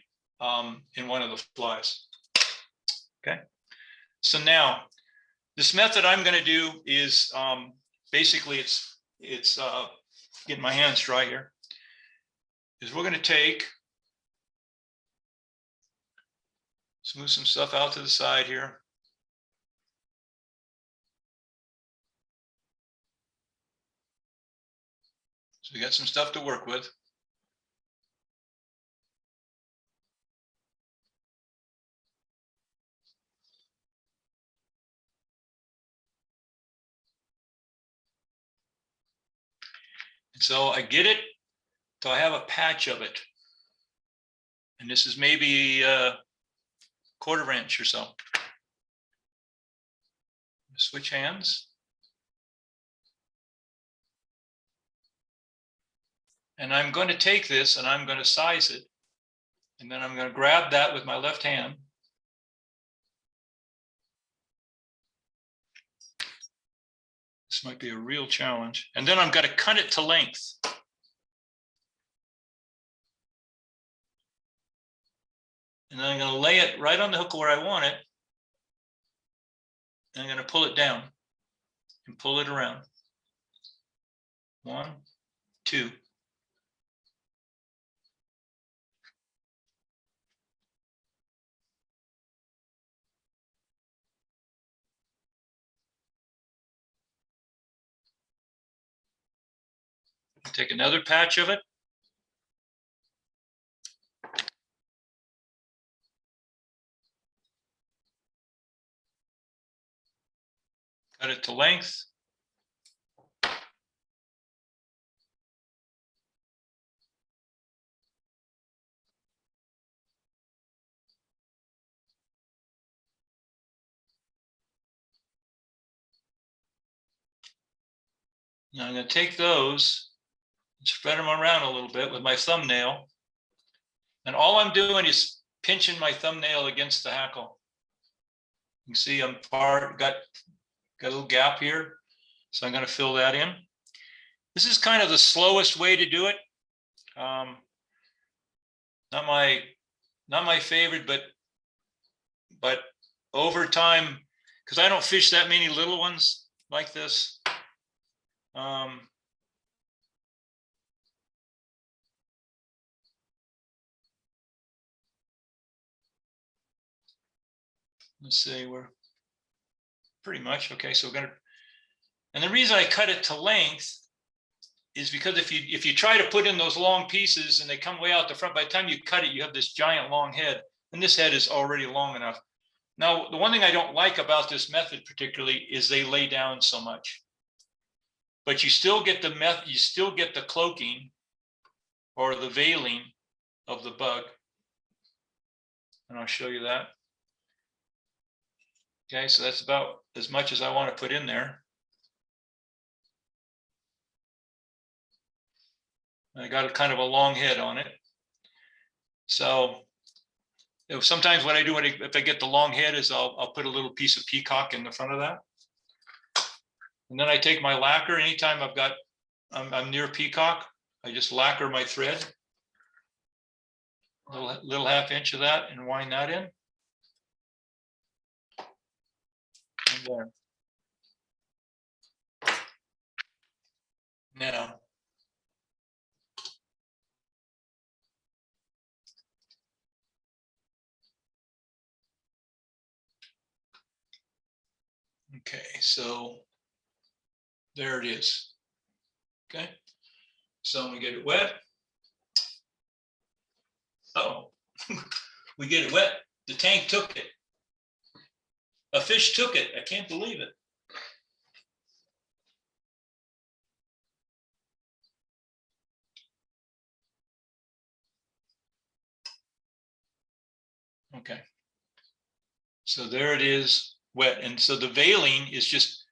in one of the flies. Okay, so now this method I'm going to do is basically it's getting my hands dry here. Is we're going to take, smooth some stuff out to the side here. So we got some stuff to work with. And so I get it, so I have a patch of it. And this is maybe a 1/4 inch or so. Switch hands. And I'm going to take this and I'm going to size it. And then I'm going to grab that with my left hand. This might be a real challenge. And then I'm going to cut it to length. And then I'm going to lay it right on the hook where I want it. And I'm going to pull it down and pull it around. 1, 2. Take another patch of it. Cut it to length. Now I'm going to take those and spread them around a little bit with my thumbnail. And all I'm doing is pinching my thumbnail against the hackle. You can see I'm got a little gap here. So I'm going to fill that in. This is kind of the slowest way to do it. Not my favorite, but over time, because I don't fish that many little ones like this. Let's see, we're pretty much okay. So we're gonna, and the reason I cut it to length is because if you try to put in those long pieces and they come way out the front, by the time you cut it, you have this giant long head, and this head is already long enough. Now, the one thing I don't like about this method particularly is they lay down so much, but you still get the cloaking or the veiling of the bug, and I'll show you that. Okay, so that's about as much as I want to put in there. I got a kind of a long head on it. So sometimes what I do if I get the long head is I'll put a little piece of peacock in the front of that. And then I take my lacquer. Anytime I'm near peacock, I just lacquer my thread. Little 1/2 inch of that and wind that in. And there. Now, okay, so there it is. Okay, so we get it wet. Oh, we get it wet. The tank took it. A fish took it. I can't believe it. Okay. So there it is, wet. And so the veiling is just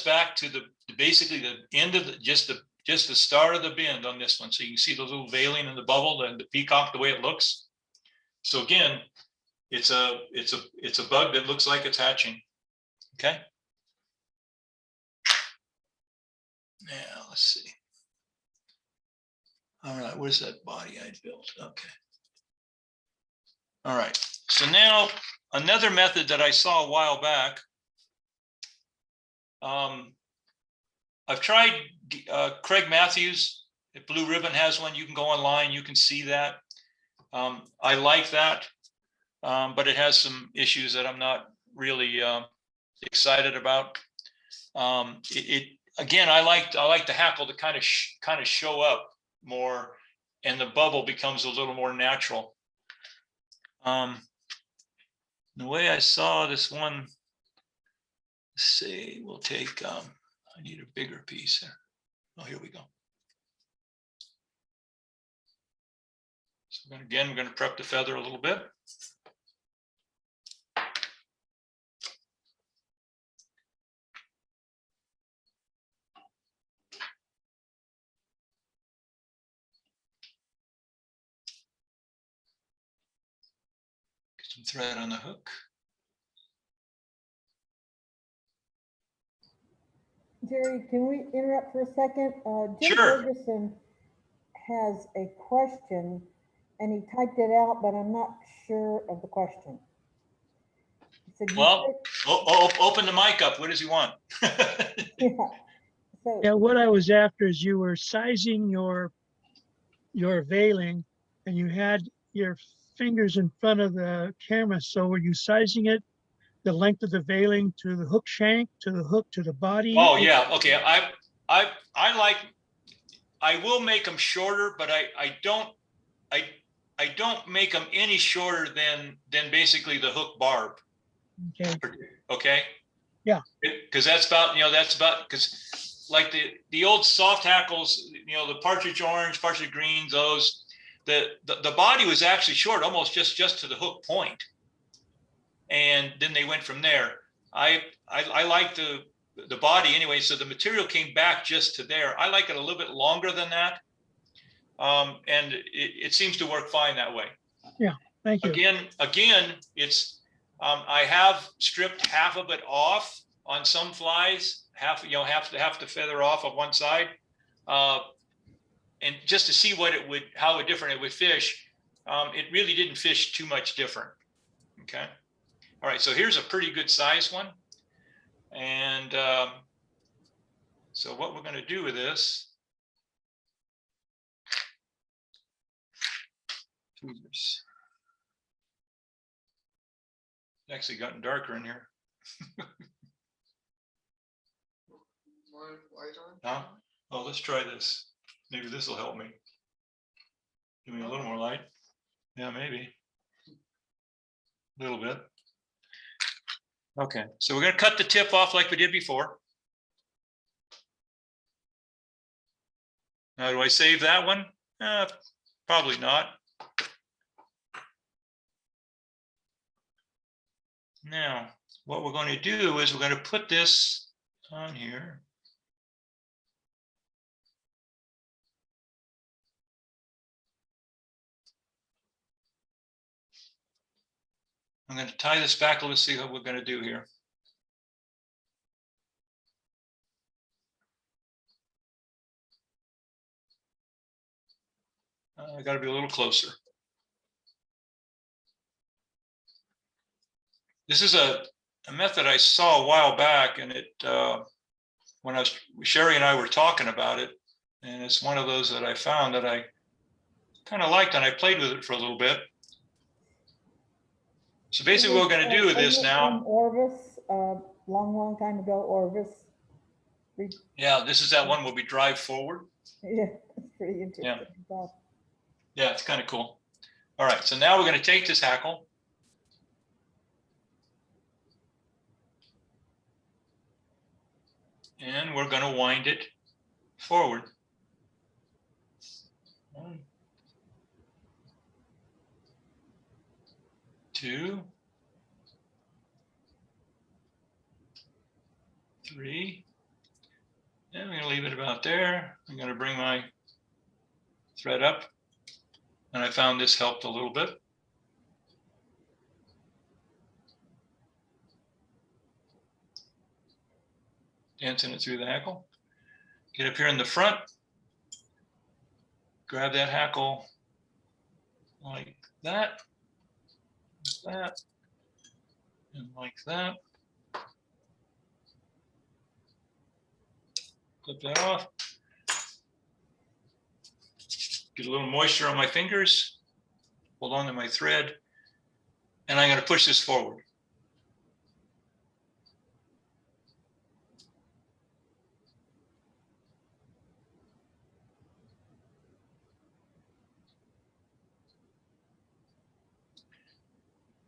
back to basically the end of just the start of the bend on this one. So you can see the little veiling in the bubble and the peacock, the way it looks. So again, it's a bug that looks like it's hatching. Okay. Now let's see. All right, where's that body I built? Okay. All right. So now another method that I saw a while back. I've tried Craig Matthews. If Blue Ribbon has one, you can go online, you can see that. I like that, but it has some issues that I'm not really excited about. Again, I like the hackle to kind of show up more, and the bubble becomes a little more natural. The way I saw this one, let's see, we'll take, I need a bigger piece here. Oh, here we go. So again, we're going to prep the feather a little bit. Get some thread on the hook. Jerry, can we interrupt for a second? Jim Sure. Ferguson has a question and he typed it out, but I'm not sure of the question. He said, Well, open the mic up. What does he want? yeah. So, Yeah, what I was after is you were sizing your veiling and you had your fingers in front of the camera. So were you sizing it the length of the veiling to the hook shank, to the hook, to the body? Oh yeah, okay. I will make them shorter, but I don't make them any shorter than basically the hook barb. Okay. Okay. Yeah. Because that's about because like the old soft hackles, the partridge orange, partridge greens, those the body was actually short, almost just to the hook point, and then they went from there. I like the body anyway, so the material came back just to there. I like it a little bit longer than that, and it seems to work fine that way. Yeah, thank you. Again, it's I have stripped half of it off on some flies, half the feather off of one side, and just to see how different it would fish. It really didn't fish too much different. Okay. All right, so here's a pretty good size one. And so what we're going to do with this, it's actually gotten darker in here. Huh? Oh, let's try this. Maybe this will help me. Give me a little more light. Yeah, maybe. A little bit. Okay, so we're going to cut the tip off like we did before. Now, do I save that one? Probably not. Now, what we're going to do is we're going to put this on here. I'm going to tie this back. Let's see what we're going to do here. I got to be a little closer. This is a method I saw a while back, and when Sherry and I were talking about it, and it's one of those that I found that I kind of liked, and I played with it for a little bit. So basically what we're going to do with this now. Orvis, long time ago, Orvis. Yeah, this is that one where we drive forward. Yeah, it's pretty interesting. Yeah. Yeah, it's kind of cool. All right, so now we're going to take this hackle. And we're going to wind it forward. 1, 2, 3. And I'm gonna leave it about there. I'm gonna bring my thread up. And I found this helped a little bit. Dancing it through the hackle. Get up here in the front. Grab that hackle like that, and like that. Clip that off. Get a little moisture on my fingers. Hold on to my thread. And I'm going to push this forward.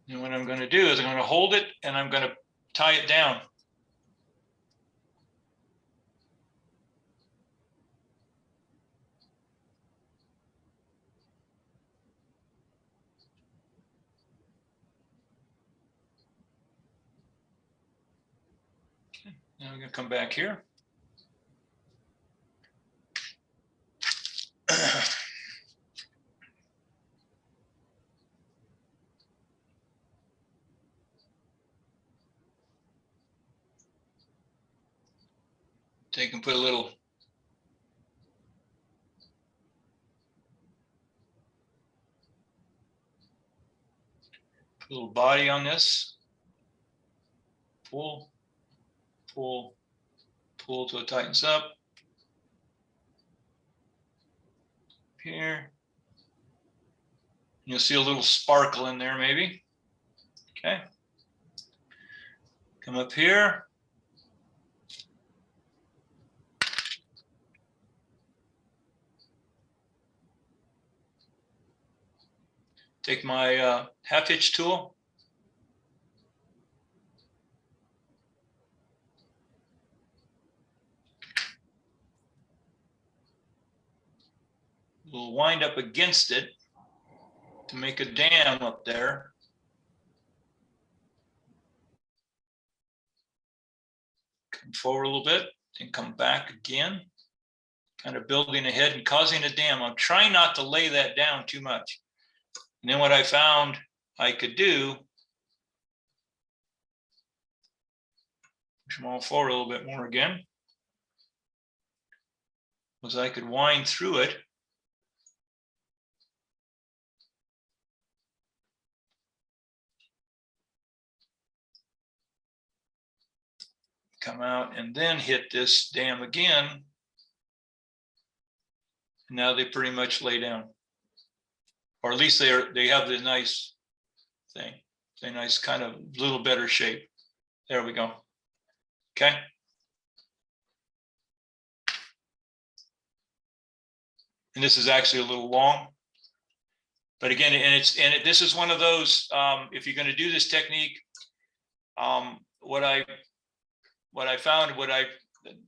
And what I'm going to do is I'm going to hold it and I'm going to tie it down. Okay. Now I'm going to come back here. Take and put a little body on this. Pull, pull, pull till it tightens up. Here. You'll see a little sparkle in there maybe. Okay. Come up here. Take my half hitch tool. We'll wind up against it to make a dam up there. Come forward a little bit and come back again. Kind of building ahead and causing a dam. I'm trying not to lay that down too much. And then what I found I could do, push them all forward a little bit more again, was I could wind through it. Come out and then hit this dam again. And now they pretty much lay down. Or at least they have the nice thing, a nice kind of little better shape. There we go. Okay. And this is actually a little long, but again, this is one of those. If you're going to do this technique, what I found,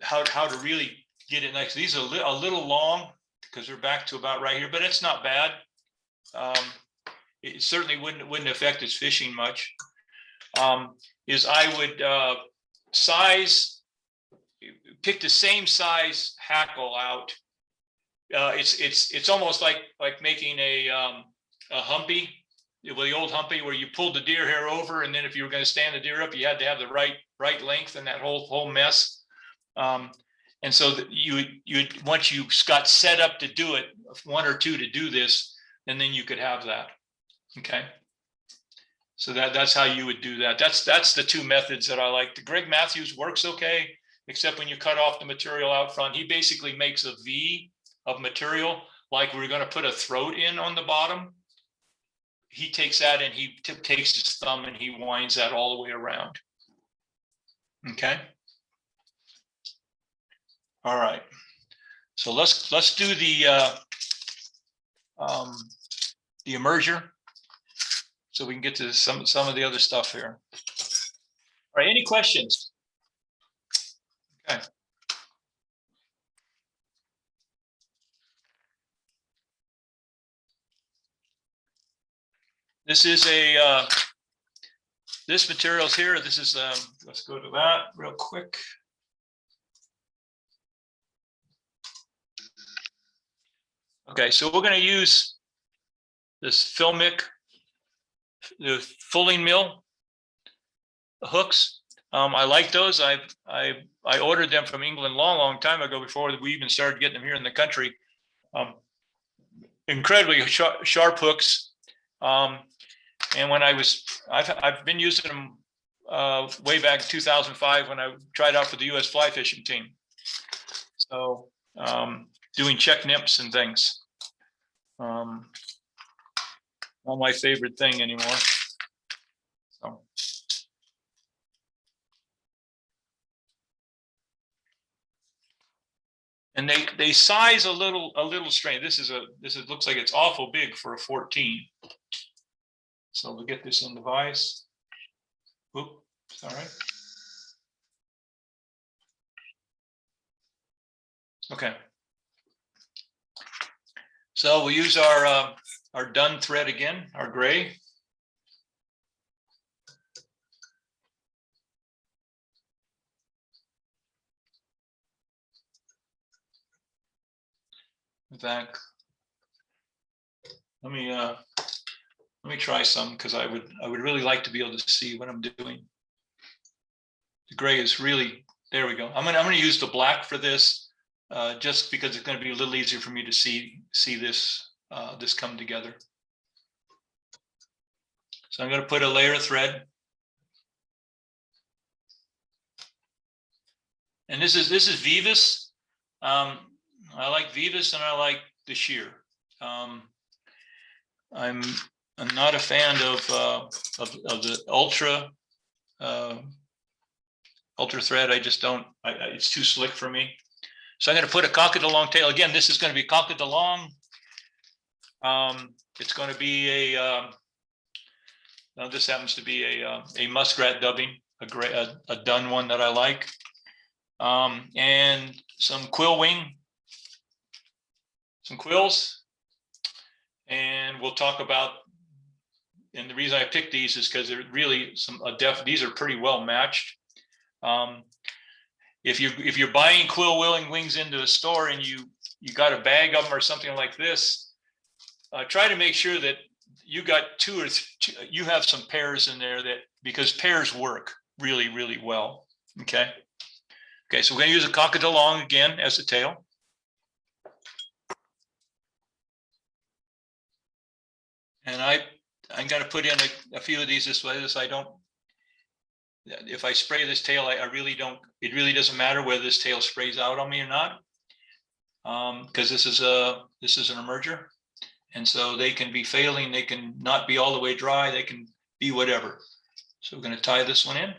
how to really get it nice. These are a little long because they're back to about right here, but it's not bad. It certainly wouldn't affect its fishing much. Is I would pick the same size hackle out. It's almost like making a humpy, well, the old humpy where you pulled the deer hair over, and then if you were going to stand the deer up, you had to have the right length and that whole mess. And so that you once you got set up to do it, 1 or 2 to do this, and then you could have that. Okay. So that's how you would do that. That's the 2 methods that I like. The Greg Matthews works okay, except when you cut off the material out front. He basically makes a V of material, like we're going to put a throat in on the bottom. He takes that and he takes his thumb and he winds that all the way around. Okay. All right. So let's do the immerser, so we can get to some of the other stuff here. All right, any questions? Okay. This is this material's here. This is let's go to that real quick. Okay, so we're gonna use this Filmic, the fulling mill hooks. I like those. I ordered them from England long time ago before we even started getting them here in the country. Incredibly sharp hooks. And when I've been using them way back in 2005 when I tried out for the U.S. fly fishing team. So doing check nips and things. Not my favorite thing anymore. So. And they size a little strange. This looks like it's awful big for a 14. So we'll get this in the vise. Oop, sorry. Okay. So we'll use our dun thread again, our gray. In fact, let me try some because I would really like to be able to see what I'm doing. The gray is really, there we go. I'm gonna use the black for this just because it's going to be a little easier for me to see this this come together. So I'm going to put a layer of thread. And this is Vivas. I like Vivas and I like the sheer. I'm not a fan of the ultra thread. I just don't. It's too slick for me. So I'm going to put a cocked long tail. Again, this is going to be cocked long. It's going to be a. Now this happens to be a muskrat dubbing, a dun one that I like, and some quill wing. Some quills, and we'll talk about. And the reason I picked these is because they're really these are pretty well matched. If you're buying quill wings into a store and you got a bag of them or something like this, try to make sure that you got you have some pairs in there because pairs work really well. Okay. So we're going to use a cocked long again as the tail. And I'm going to put in a few of these this way. I don't. If I spray this tail, I really don't. It really doesn't matter whether this tail sprays out on me or not, because this is an emerger, and so they can be failing. They can not be all the way dry. They can be whatever. So we're going to tie this one in.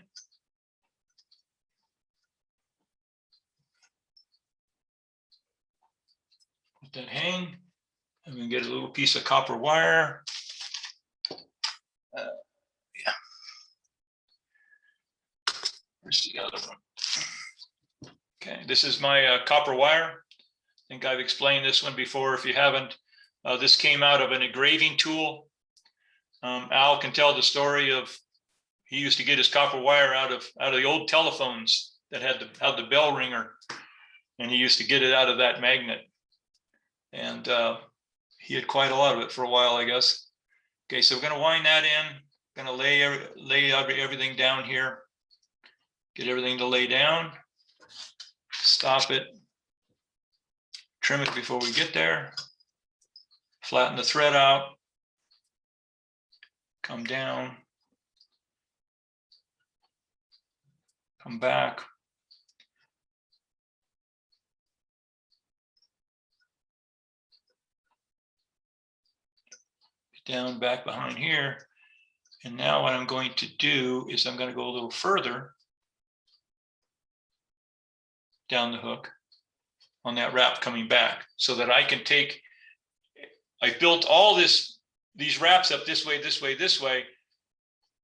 Let that hang. I'm going to get a little piece of copper wire. Yeah. Where's the other one? Okay, this is my copper wire. I think I've explained this one before. If you haven't, this came out of an engraving tool. Al can tell the story of he used to get his copper wire out of the old telephones that had the bell ringer, and he used to get it out of that magnet. And he had quite a lot of it for a while, I guess. Okay, so we're going to wind that in. Going to lay everything down here. Get everything to lay down. Stop it. Trim it before we get there. Flatten the thread out. Come down. Come back. Down back behind here. And now what I'm going to do is I'm going to go a little further down the hook on that wrap coming back so that I can take, I built all these wraps up this way.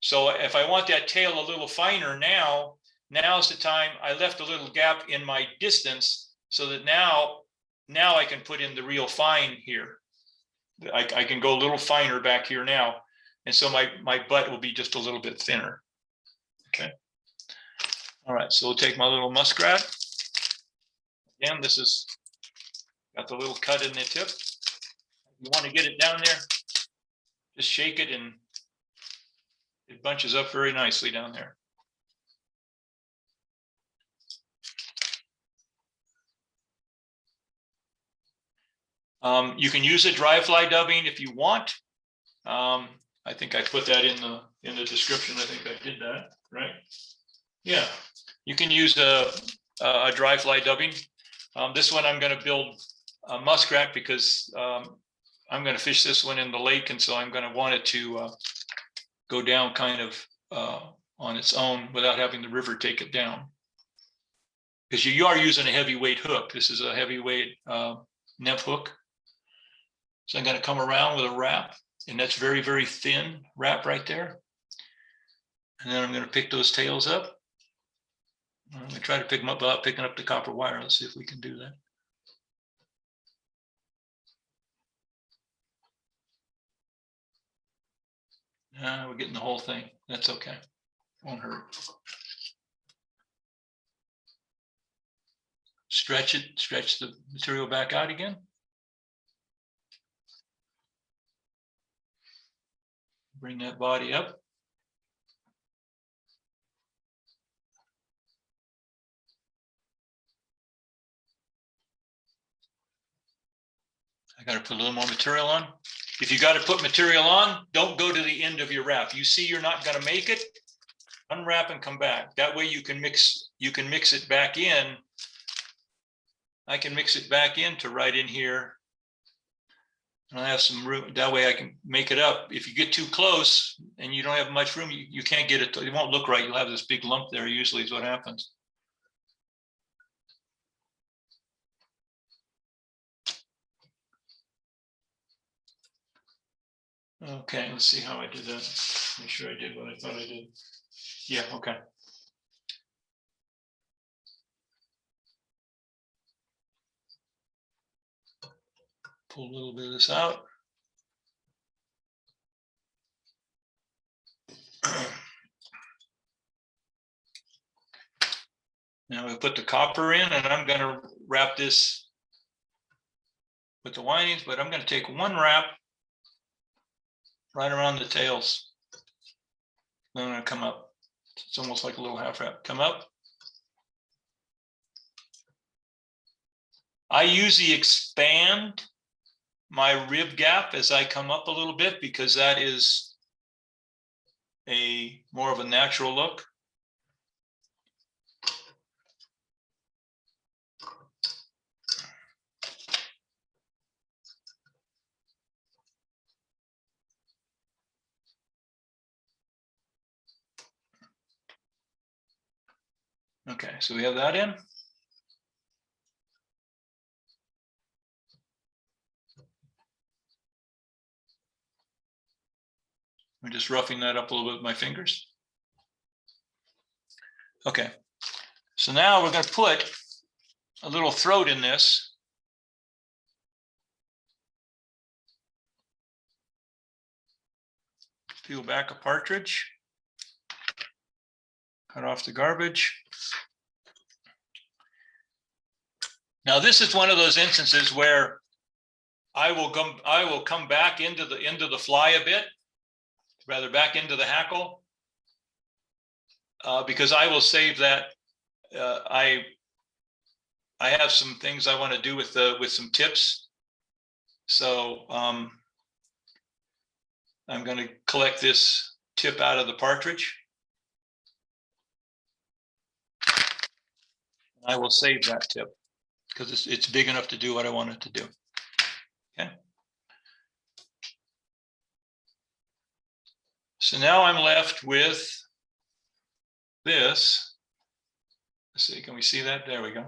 So if I want that tail a little finer now's the time. I left a little gap in my distance so that now I can put in the real fine here. I can go a little finer back here now. And so my butt will be just a little bit thinner. Okay. All right, so we'll take my little muskrat. Again, this is got the little cut in the tip. You want to get it down there, just shake it and it bunches up very nicely down there. You can use a dry fly dubbing if you want. I think I put that in the description. I think I did that, right? Yeah, you can use a dry fly dubbing. This one I'm going to build a muskrat because I'm going to fish this one in the lake, and so I'm going to want it to go down kind of on its own without having the river take it down. Because you are using a heavyweight hook. This is a heavyweight nymph hook. So I'm going to come around with a wrap, and that's very, very thin wrap right there. And then I'm going to pick those tails up. I'm going to try to pick them up without picking up the copper wire. Let's see if we can do that. We're getting the whole thing. That's okay. Won't hurt. Stretch it, stretch the material back out again. Bring that body up. I got to put a little more material on. If you got to put material on, don't go to the end of your wrap. You see you're not going to make it, unwrap and come back. That way you can mix it back in. I can mix it back into right in here. And I have some room. That way I can make it up. If you get too close and you don't have much room, you can't get it. It won't look right. You'll have this big lump there. Usually is what happens. Okay, let's see how I did that. Make sure I did what I thought I did. Yeah, okay. Pull a little bit of this out. Now we put the copper in, and I'm going to wrap this with the windings, but I'm going to take one wrap right around the tails. Then I'm going to come up. It's almost like a little half wrap. Come up. I usually expand my rib gap as I come up a little bit because that is more of a natural look. Okay, so we have that in. I'm just roughing that up a little bit with my fingers. Okay, so now we're going to put a little throat in this. Peel back a partridge. Cut off the garbage. Now this is one of those instances where I will come back into the fly a bit, rather back into the hackle, because I will save that. I have some things I want to do with some tips. So I'm going to collect this tip out of the partridge. I will save that tip because it's big enough to do what I want it to do. Okay. So now I'm left with this. Let's see, can we see that? There we go.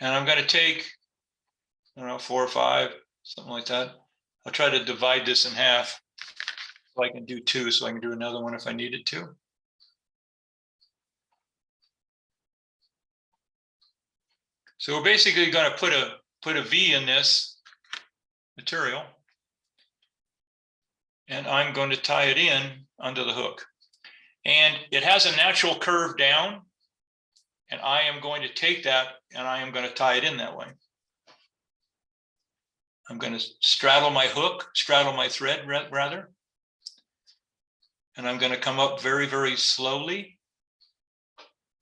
And I'm going to take, I don't know, 4 or 5, something like that. I'll try to divide this in half so I can do 2, so I can do another one if I needed to. So we're basically going to put a V in this material, and I'm going to tie it in under the hook. And it has a natural curve down, and I am going to take that and I am going to tie it in that way. I'm going to straddle my hook, straddle my thread rather. And I'm going to come up very, very slowly.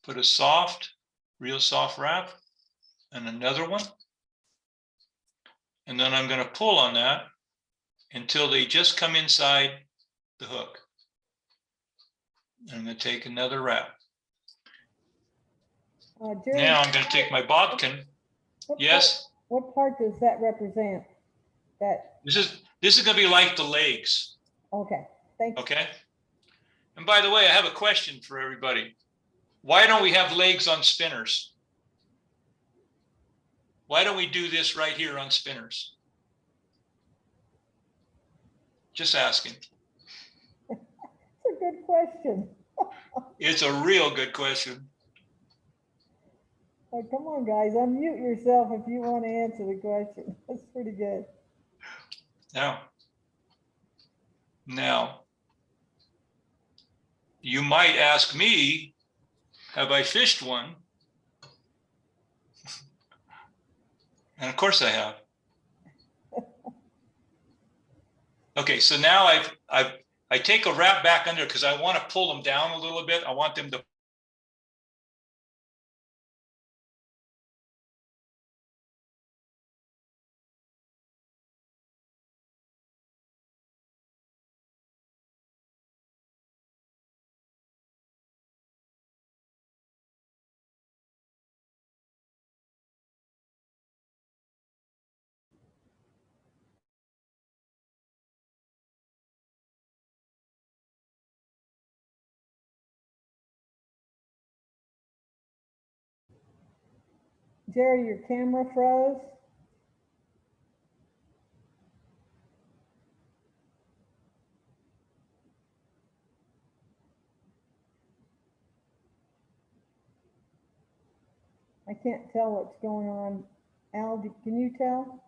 Put a soft, real soft wrap and another one. And then I'm going to pull on that until they just come inside the hook. I'm going to take another wrap. Jerry, Now I'm going to take my bodkin. Yes, what part does that represent? That, this is going to be like the legs. okay, thank you. Okay. And by the way, I have a question for everybody. Why don't we have legs on spinners? Why don't we do this right here on spinners? Just asking. It's a good question. It's a real good question. Oh, come on, guys, unmute yourself if you want to answer the question. That's pretty good. Now, you might ask me, have I fished one? And of course I have. Okay, so now I take a wrap back under because I want to pull them down a little bit. I want them to. Jerry, your camera froze. I can't tell what's going on. Al, can you tell?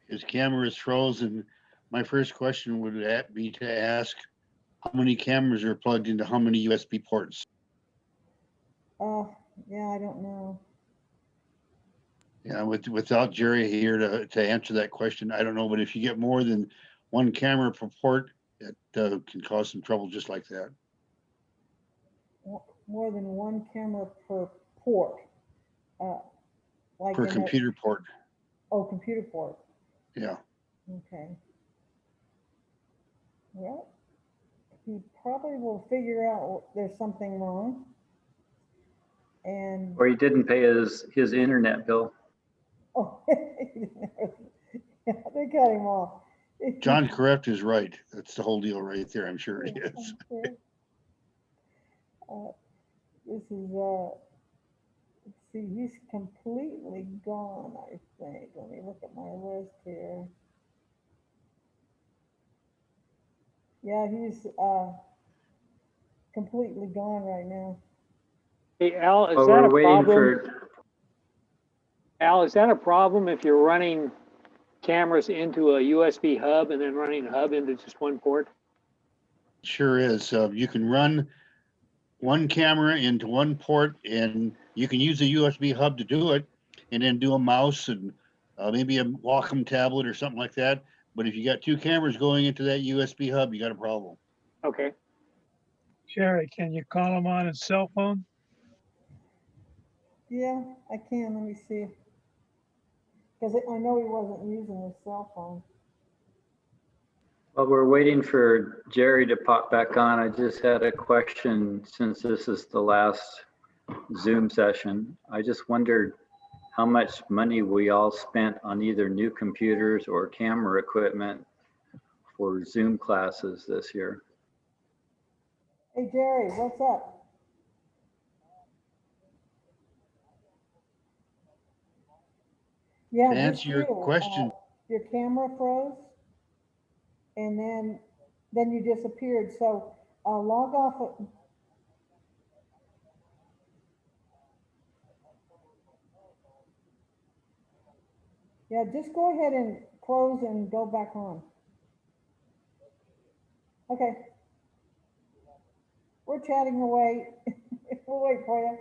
His camera is frozen. My first question would be to ask how many cameras are plugged into how many USB ports? Yeah, I don't know. Yeah, without Jerry here to answer that question, I don't know, but if you get more than one camera per port, it can cause some trouble just like that. More than one camera per port. Like Per in a- computer port, Oh, computer port. yeah. Okay. Well, he probably will figure out there's something wrong. And, Or he didn't pay his internet bill. oh, yeah, they cut him off. John Correct is right. That's the whole deal right there. I'm sure it is. This is, let's see, he's completely gone, I think. Let me look at my list here. Yeah, he's completely gone right now. Hey, Al, is But that we're a waiting problem? for, Al, is that a problem if you're running cameras into a USB hub and then running a hub into just one port? Sure is. You can run one camera into one port and you can use a USB hub to do it and then do a mouse and maybe a Wacom tablet or something like that. But if you got two cameras going into that USB hub, you got a problem. Okay. Jerry, can you call him on his cell phone? Yeah, I can, let me see. Because I know he wasn't using his cell phone. while we're waiting for Jerry to pop back on, I just had a question since this is the last Zoom session. I just wondered how much money we all spent on either new computers or camera equipment for Zoom classes this year. Hey, Jerry, what's up? Yeah, To just answer your you. question, Your camera froze and then you disappeared. So log off. Yeah, just go ahead and close and go back on. Okay. We're chatting away. We'll wait for you.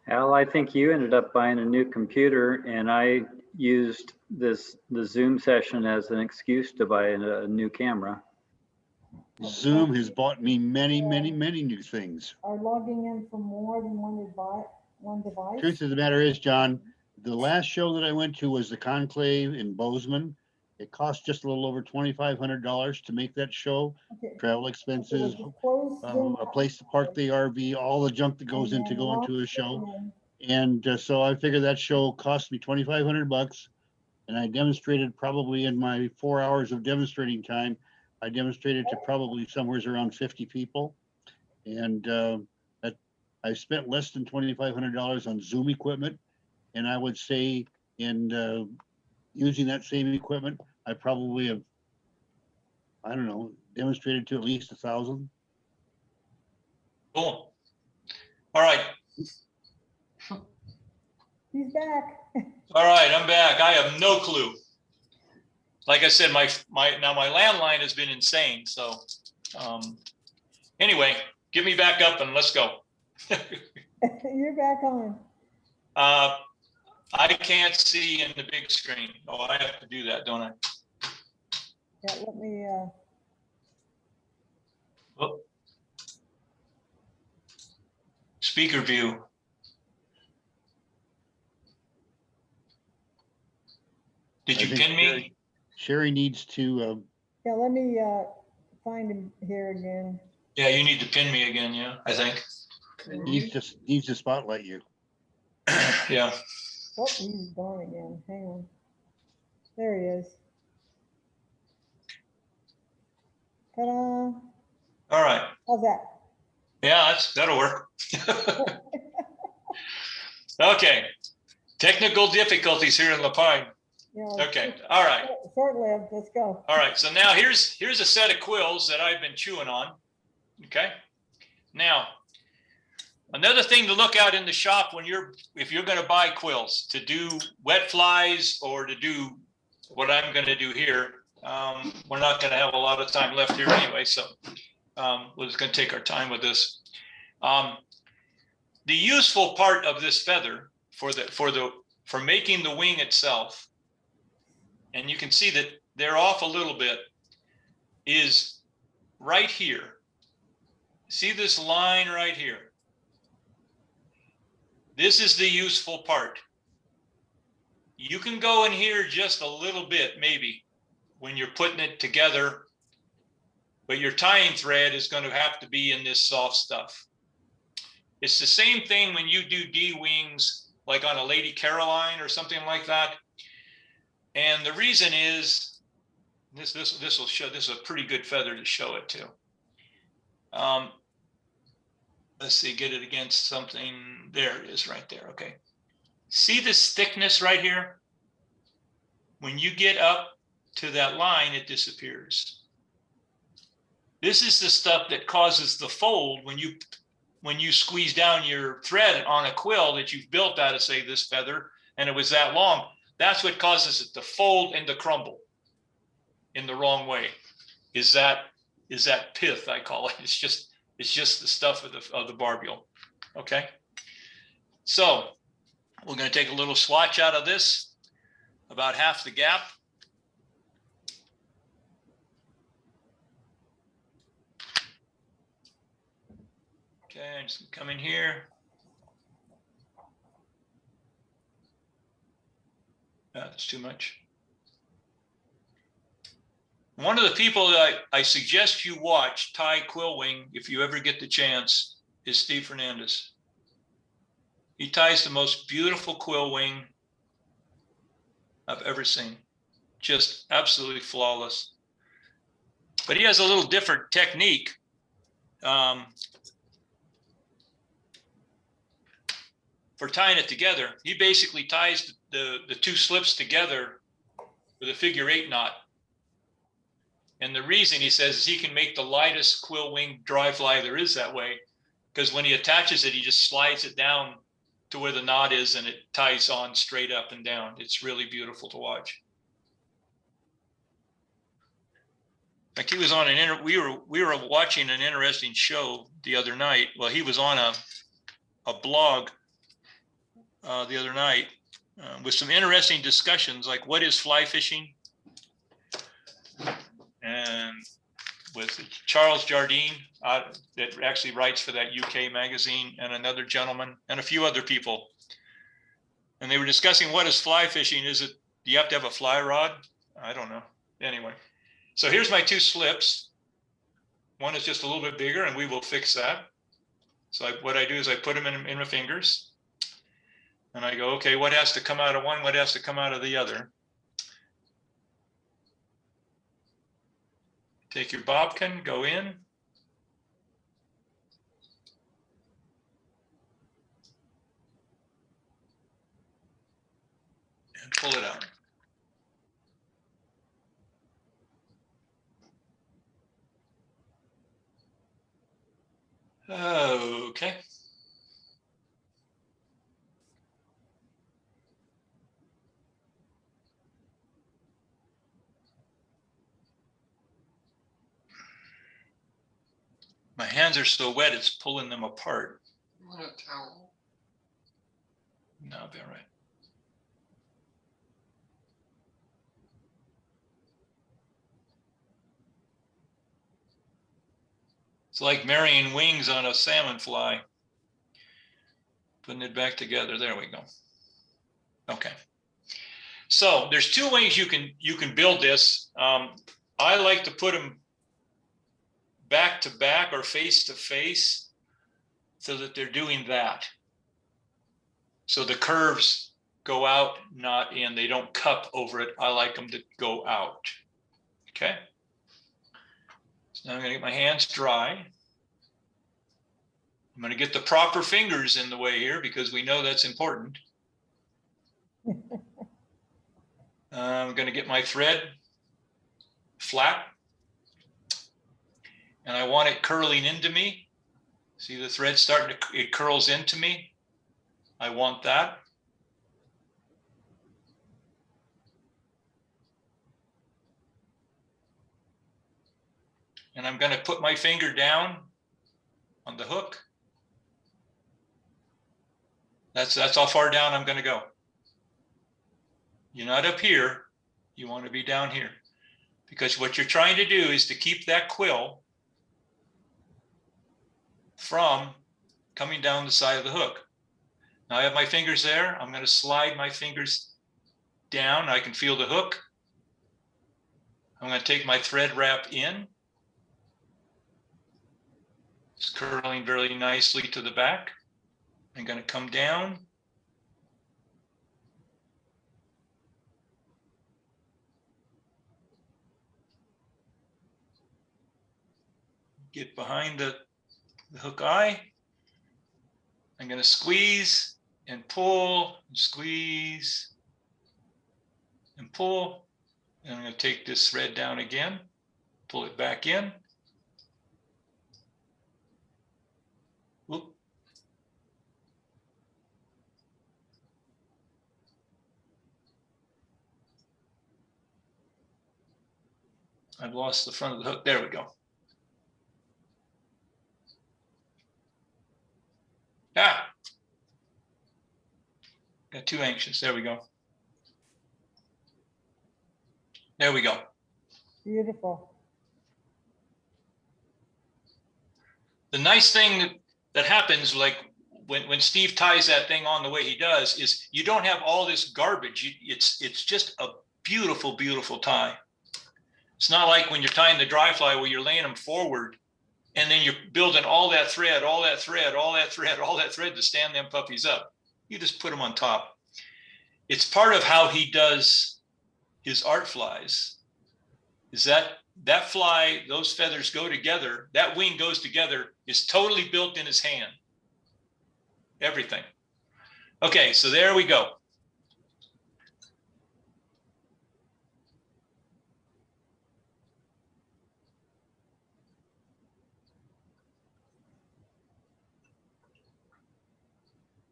Al, I think you ended up buying a new computer and I used the Zoom session as an excuse to buy a new camera. Zoom has bought me many new things. Are logging in from more than one device? Truth of the matter is, John, the last show that I went to was the Conclave in Bozeman. It cost just a little over $2,500 to make that show. Okay. Travel It expenses, was a closed Zoom a place to park the RV, all the junk that goes and into then going to a logged show. in. And so I figured that show cost me $2,500. And I demonstrated probably in my 4 hours of demonstrating time, I demonstrated to probably somewhere around 50 people. And that I spent less than $2,500 on Zoom equipment. And I would say in using that same equipment, I probably have, I don't know, demonstrated to at least 1,000. Cool. All right. He's back. All right, I'm back. I have no clue. Like I said, my landline has been insane. So anyway, get me back up and let's go. You're back on. I can't see in the big screen. Oh, I have to do that, don't I? Yeah, let me, Oh. Speaker view. Did I you think pin me? Sherry needs to, yeah, let me, find him here again. Yeah, you need to pin me again, yeah, I think. needs to spotlight you. Yeah. Oh, he's gone again. Hang on. There he is. Ta-da. All right. How's that? Yeah, that'll work. Okay. Technical difficulties here in La Pine. Yeah, Okay. All right. short-lived. Let's go. All right. So now here's a set of quills that I've been chewing on. Okay. Now, another thing to look out in the shop if you're going to buy quills to do wet flies or to do what I'm going to do here. We're not going to have a lot of time left here anyway, so we're just going to take our time with this. The useful part of this feather for making the wing itself, and you can see that they're off a little bit, is right here. See this line right here? This is the useful part. You can go in here just a little bit, maybe, when you're putting it together, but your tying thread is going to have to be in this soft stuff. It's the same thing when you do D-wings, like on a Lady Caroline or something like that. And the reason is, this will show, this is a pretty good feather to show it to. Let's see, get it against something. There it is right there. Okay. See this thickness right here? When you get up to that line, it disappears. This is the stuff that causes the fold when you squeeze down your thread on a quill that you've built out of, say, this feather, and it was that long. That's what causes it to fold and to crumble in the wrong way. Is that pith, I call it. It's just the stuff of the barbule. Okay. So we're going to take a little swatch out of this, about half the gap. Okay, I'm just gonna come in here. That's too much. One of the people that I suggest you watch tie quill wing, if you ever get the chance, is Steve Fernandez. He ties the most beautiful quill wing I've ever seen. Just absolutely flawless. But he has a little different technique. For tying it together. He basically ties the two slips together with a figure-8 knot. And the reason, he says, is he can make the lightest quill wing dry fly there is that way, because when he attaches it, he just slides it down to where the knot is and it ties on straight up and down. It's really beautiful to watch. Like he was on we were watching an interesting show the other night. Well, he was on a blog the other night with some interesting discussions, like what is fly fishing? And with Charles Jardine, that actually writes for that UK magazine, and another gentleman, and a few other people. And they were discussing what is fly fishing. Do you have to have a fly rod? I don't know. Anyway, so here's my 2 slips. One is just a little bit bigger, and we will fix that. So what I do is I put them in my fingers, and I go, okay, what has to come out of one? What has to come out of the other? Take your bobbin, go in. And pull it out. Okay. My hands are so wet, it's pulling them apart. You want a towel? No, I'll be all right. It's like marrying wings on a salmon fly. Putting it back together. There we go. Okay. So there's 2 ways you can build this. I like to put them back to back or face to face so that they're doing that. So the curves go out, not in. They don't cup over it. I like them to go out. Okay. So now I'm going to get my hands dry. I'm going to get the proper fingers in the way here because we know that's important. I'm going to get my thread flat. And I want it curling into me. See the thread starting to, it curls into me. I want that. And I'm going to put my finger down on the hook. That's how far down I'm going to go. You're not up here. You want to be down here. Because what you're trying to do is to keep that quill from coming down the side of the hook. Now I have my fingers there. I'm going to slide my fingers down. I can feel the hook. I'm going to take my thread wrap in. It's curling very nicely to the back. I'm going to come down. Get behind the hook eye. I'm going to squeeze and pull, and squeeze and pull. And I'm going to take this thread down again, pull it back in. Whoop. I've lost the front of the hook. There we go. Ah, got too anxious. There we go. There we go. Beautiful. The nice thing that happens, like when Steve ties that thing on the way he does, is you don't have all this garbage. It's just a beautiful, beautiful tie. It's not like when you're tying the dry fly where you're laying them forward and then you're building all that thread, all that thread, all that thread, all that thread to stand them puppies up. You just put them on top. It's part of how he does his art flies, is that fly, those feathers go together, that wing goes together, is totally built in his hand. Everything. Okay, so there we go.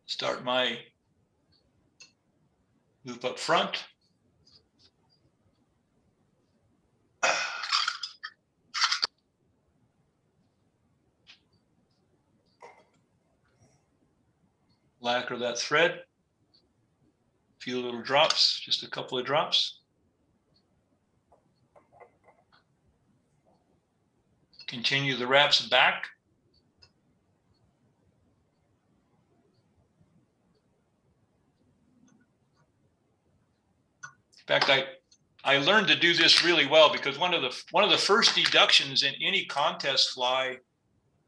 Start my loop up front. Lacquer that thread. few little drops, just a couple of drops. Continue the wraps back. In fact, I learned to do this really well because one of the first deductions in any contest fly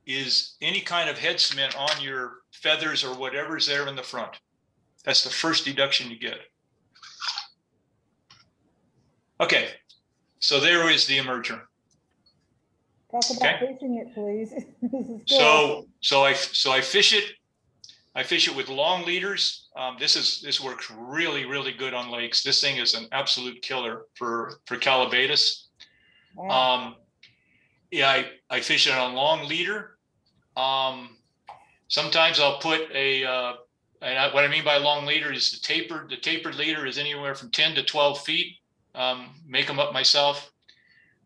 is any kind of head cement on your feathers or whatever's there in the front. That's the first deduction you get. Okay, so there is the emerger. Talk about Okay. fishing it, please. This is cool. So I fish it. I fish it with long leaders. This works really, really good on lakes. This thing is an absolute killer for calabatus. Wow. Yeah, I fish it on long leader. Sometimes I'll put what I mean by long leader is the tapered leader is anywhere from 10 to 12 feet. Make them up myself.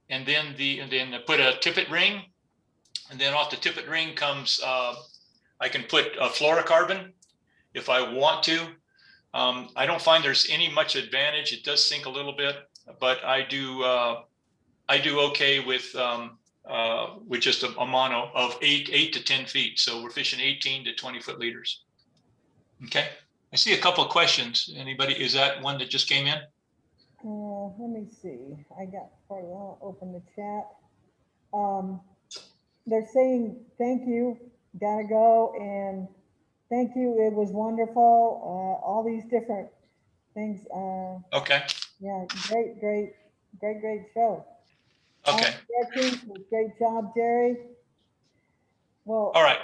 And then I put a tippet ring, and then off the tippet ring comes, I can put a fluorocarbon if I want to. I don't find there's any much advantage. It does sink a little bit, but I do okay with just a mono of 8 to 10 feet. So we're fishing 18 to 20 foot leaders. Okay. I see a couple of questions. Anybody, is that one that just came in? Let me see. I got part of that. I'll open the chat. They're saying thank you, gotta go, and thank you. It was wonderful. All these different things. Okay. Yeah, great show. Okay. Great job, Jerry. Well, All right.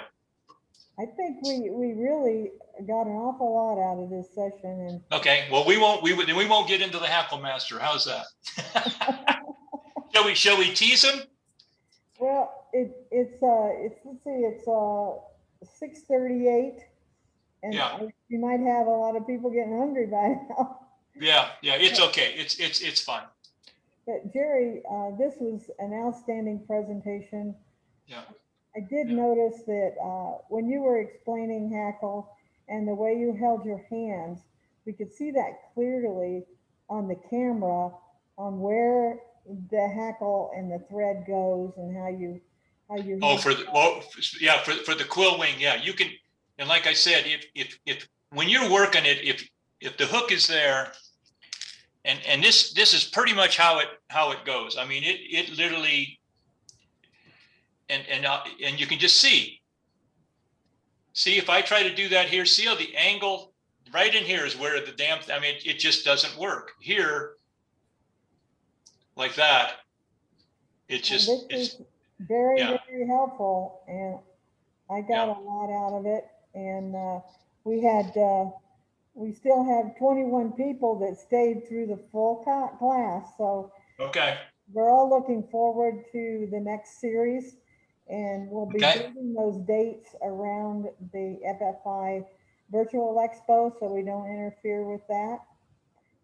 I think we really got an awful lot out of this session, and Okay. Well, we won't get into the Hackle Master. How's that? Shall we tease him? well, it's let's see, it's 6:38, and Yeah. you might have a lot of people getting hungry by now. Yeah. It's okay. It's fine. But Jerry, this was an outstanding presentation. Yeah. I did Yeah. notice that when you were explaining Hackle and the way you held your hands, we could see that clearly on the camera on where the hackle and the thread goes and how you. Oh, for the quill wing, yeah, you can. And like I said, if when you're working it, if the hook is there, and this is pretty much how it goes. I mean, it literally. And you can just see if I try to do that here, see how the angle right in here is where the damn, I mean, it just doesn't work here like that. It just, This is very, yeah. very helpful, and I got Yeah. a lot out of it. And we still have 21 people that stayed through the full class. So Okay. we're all looking forward to the next series, and we'll be Okay. moving those dates around the FFI Virtual Expo so we don't interfere with that.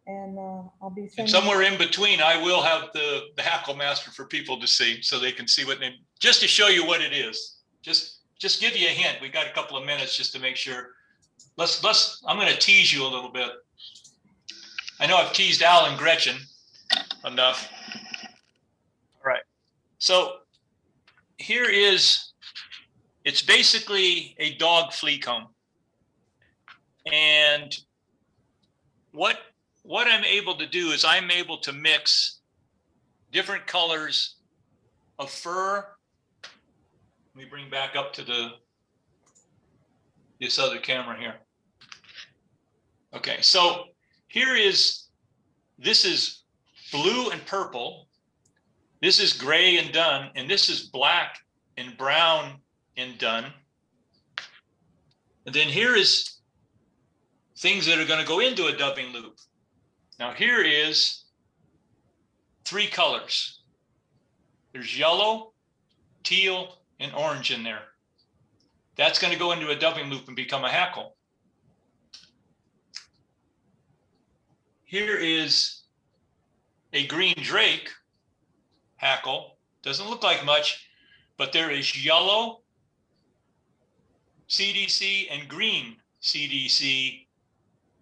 And I'll be And sending. somewhere in between, I will have the Hackle Master for people to see, so they can see what they, just to show you what it is. Just give you a hint. We got a couple of minutes just to make sure. I'm going to tease you a little bit. I know I've teased Al and Gretchen enough. All right. So here it's basically a dog flea comb. And what I'm able to do is I'm able to mix different colors of fur. Let me bring back up to this other camera here. Okay, so this is blue and purple. This is gray and dun, and this is black and brown and dun. And then here is things that are going to go into a dubbing loop. Now here is 3 colors. There's yellow, teal, and orange in there. That's going to go into a dubbing loop and become a hackle. Here is a green drake hackle. Doesn't look like much, but there is yellow CDC and green CDC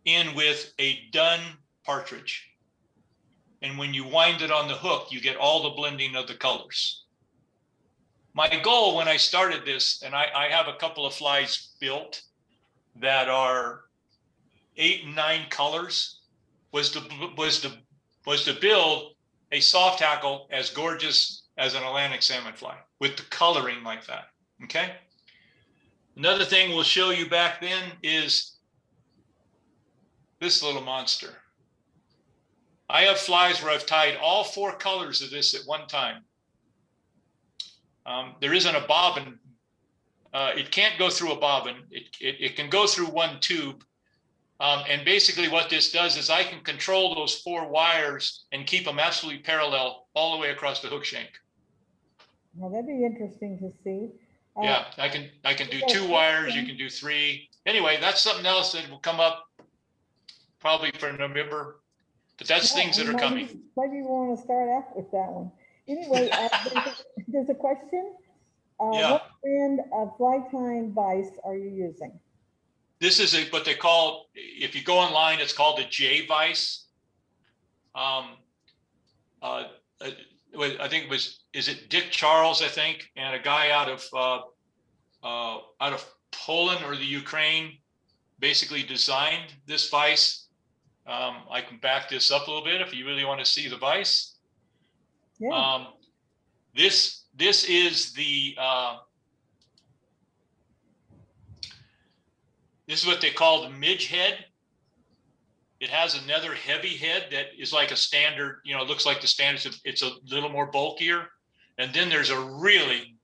in with a done partridge. And when you wind it on the hook, you get all the blending of the colors. My goal when I started this, and I have a couple of flies built that are 8 and 9 colors, was to build a Soft-Hackle as gorgeous as an Atlantic salmon fly with the coloring like that. Okay. Another thing we'll show you back then is this little monster. I have flies where I've tied all 4 colors of this at one time. There isn't a bobbin. It can't go through a bobbin. It can go through one tube. And basically what this does is I can control those 4 wires and keep them absolutely parallel all the way across the hook shank. Well, that'd be interesting to see. Yeah, I can do 2 wires, you can do 3. Anyway, that's something else that will come up probably for November, but that's Yeah, things that are coming. Maybe we want to start out with that one. Anyway, there's a question. Yeah. What brand of fly tying vise are you using? This is what they call, if you go online, it's called a J vise. I think it was, is it Dick Charles, I think, and a guy out of Poland or the Ukraine basically designed this vise. I can back this up a little bit if you really want to see the vise. Yeah. This is the this is what they call the midge head. It has another heavy head that is like a standard, you know, it looks like the standard, it's a little more bulkier. And then there's a really,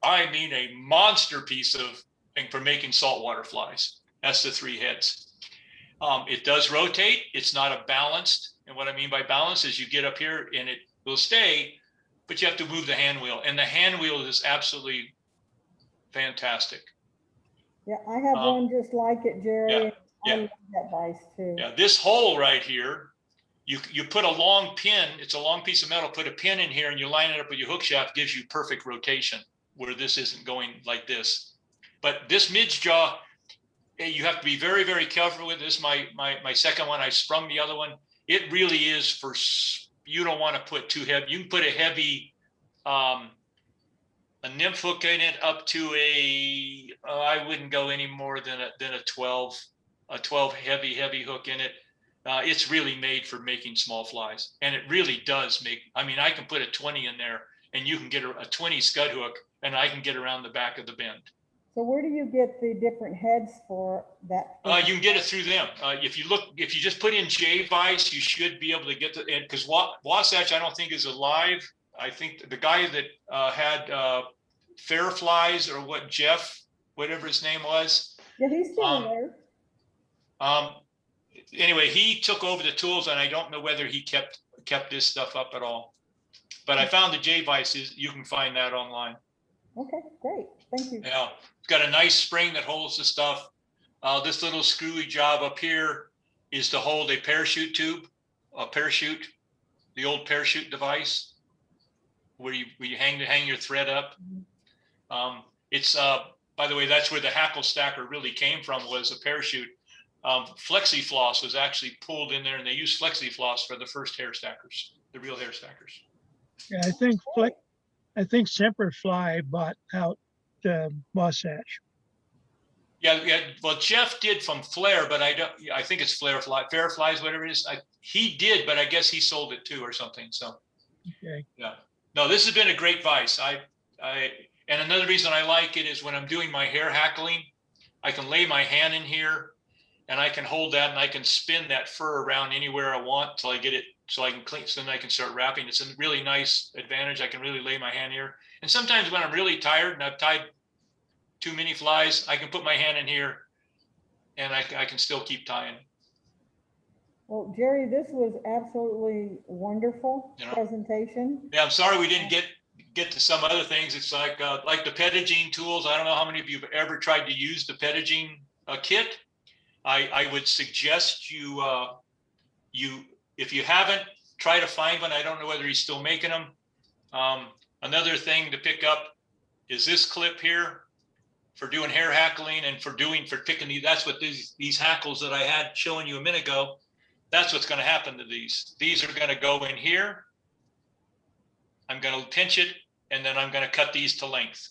I mean, a monster piece of thing for making saltwater flies. That's the 3 heads. It does rotate. It's not a balanced. And what I mean by balance is you get up here and it will stay, but you have to move the hand wheel. And the hand wheel is absolutely fantastic. Yeah, I have one just like it, Jerry. Yeah, I love that vise too. Yeah, this hole right here, you put a long pin, it's a long piece of metal, put a pin in here and you line it up with your hook shaft, gives you perfect rotation where this isn't going like this. But this midge jaw, you have to be very, very careful with this. My second one, I sprung the other one. It really is for, you don't want to put too heavy. You can put a heavy, a nymph hook in it up to I wouldn't go any more than a 12 heavy hook in it. It's really made for making small flies, and it really does make, I mean, I can put a 20 in there and you can get a 20 scud hook and I can get around the back of the bend. So where do you get the different heads for that? You can get it through them. If you just put in J vise, you should be able to get the, because Wasatch I don't think is alive. I think the guy that had Fair Flies or what, Jeff, whatever his name was. Yeah, he's still there. Anyway, he took over the tools and I don't know whether he kept this stuff up at all. But I found the J vices. You can find that online. Okay, great. Thank you. Yeah, it's got a nice spring that holds the stuff. This little screwy job up here is to hold a parachute tube, the old parachute device where you hang your thread up. It's by the way, that's where the hackle stacker really came from, was a parachute. Flexi-Floss was actually pulled in there, and they used Flexi-Floss for the first hair stackers, the real hair stackers. Yeah, I think Semper Fly bought out Wasatch. Yeah. Well, Jeff did from Flair, but I think it's Fair Flies, whatever it is. He did, but I guess he sold it too or something. So, Okay. yeah. No, this has been a great vise. And another reason I like it is when I'm doing my hair hackling, I can lay my hand in here and I can hold that and I can spin that fur around anywhere I want till I get it so I can clean, so then I can start wrapping. It's a really nice advantage. I can really lay my hand here. And sometimes when I'm really tired and I've tied too many flies, I can put my hand in here and I can still keep tying. Well, Jerry, this was absolutely wonderful presentation. Yeah, I'm sorry we didn't get to some other things. It's like the Petagene tools. I don't know how many of you have ever tried to use the Petagene kit. I would suggest you if you haven't, try to find one. I don't know whether he's still making them. Another thing to pick up is this clip here. for doing hair hackling and for picking these. That's what these hackles that I had showing you a minute ago, that's what's going to happen to these. These are going to go in here. I'm going to pinch it, and then I'm going to cut these to length.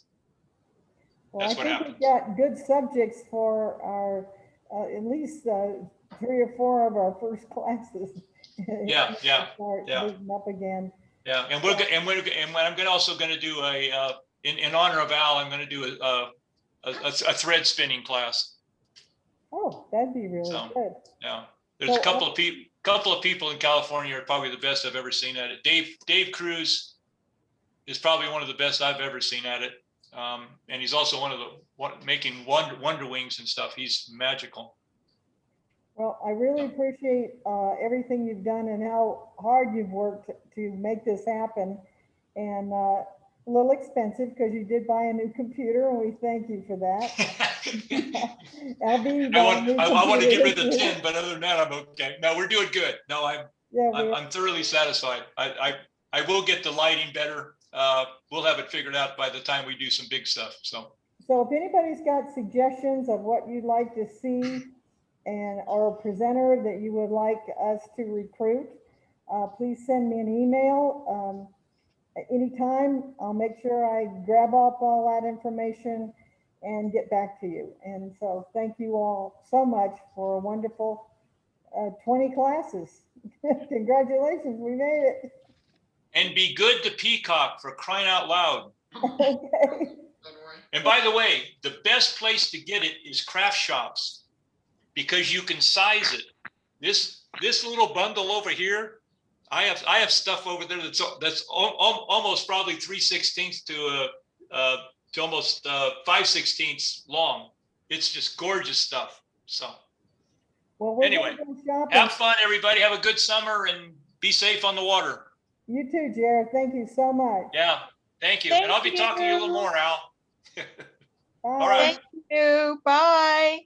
Well, That's I what think happens. we've got good subjects for our, at least 3 or 4 of our first classes. Yeah, yeah, Start yeah. moving up again. Yeah, and I'm also going to do in honor of Al, I'm going to do a thread spinning class. Oh, that'd be really So, good. yeah, there's a So, couple of people in California are probably the best I've ever seen at it. Dave Cruz is probably one of the best I've ever seen at it. And he's also making Wonder Wings and stuff. He's magical. Well, I really appreciate everything you've done and how hard you've worked to make this happen. And a little expensive because you did buy a new computer, and we thank you for that. LB, I want to get rid of the tin, but other than that, I'm okay. No, we're doing good. No, I'm thoroughly satisfied. I will get the lighting better. We'll have it figured out by the time we do some big stuff. So if anybody's got suggestions of what you'd like to see or a presenter that you would like us to recruit, please send me an email. Anytime, I'll make sure I grab up all that information and get back to you. And so thank you all so much for a wonderful 20 classes. Congratulations, we made it. and be good to Peacock, for crying out loud. Okay. And by the way, the best place to get it is craft shops, because you can size it. This little bundle over here, I have stuff over there that's almost probably 3/16 to almost 5/16 long. It's just gorgeous stuff. So Well, we're anyway, gonna go shopping. have fun, everybody. Have a good summer and be safe on the water. You too, Jared. Thank you so much. Yeah, thank you. Thank And I'll be talking to you a little you. more, Al. Bye. All right. Thank you. Bye.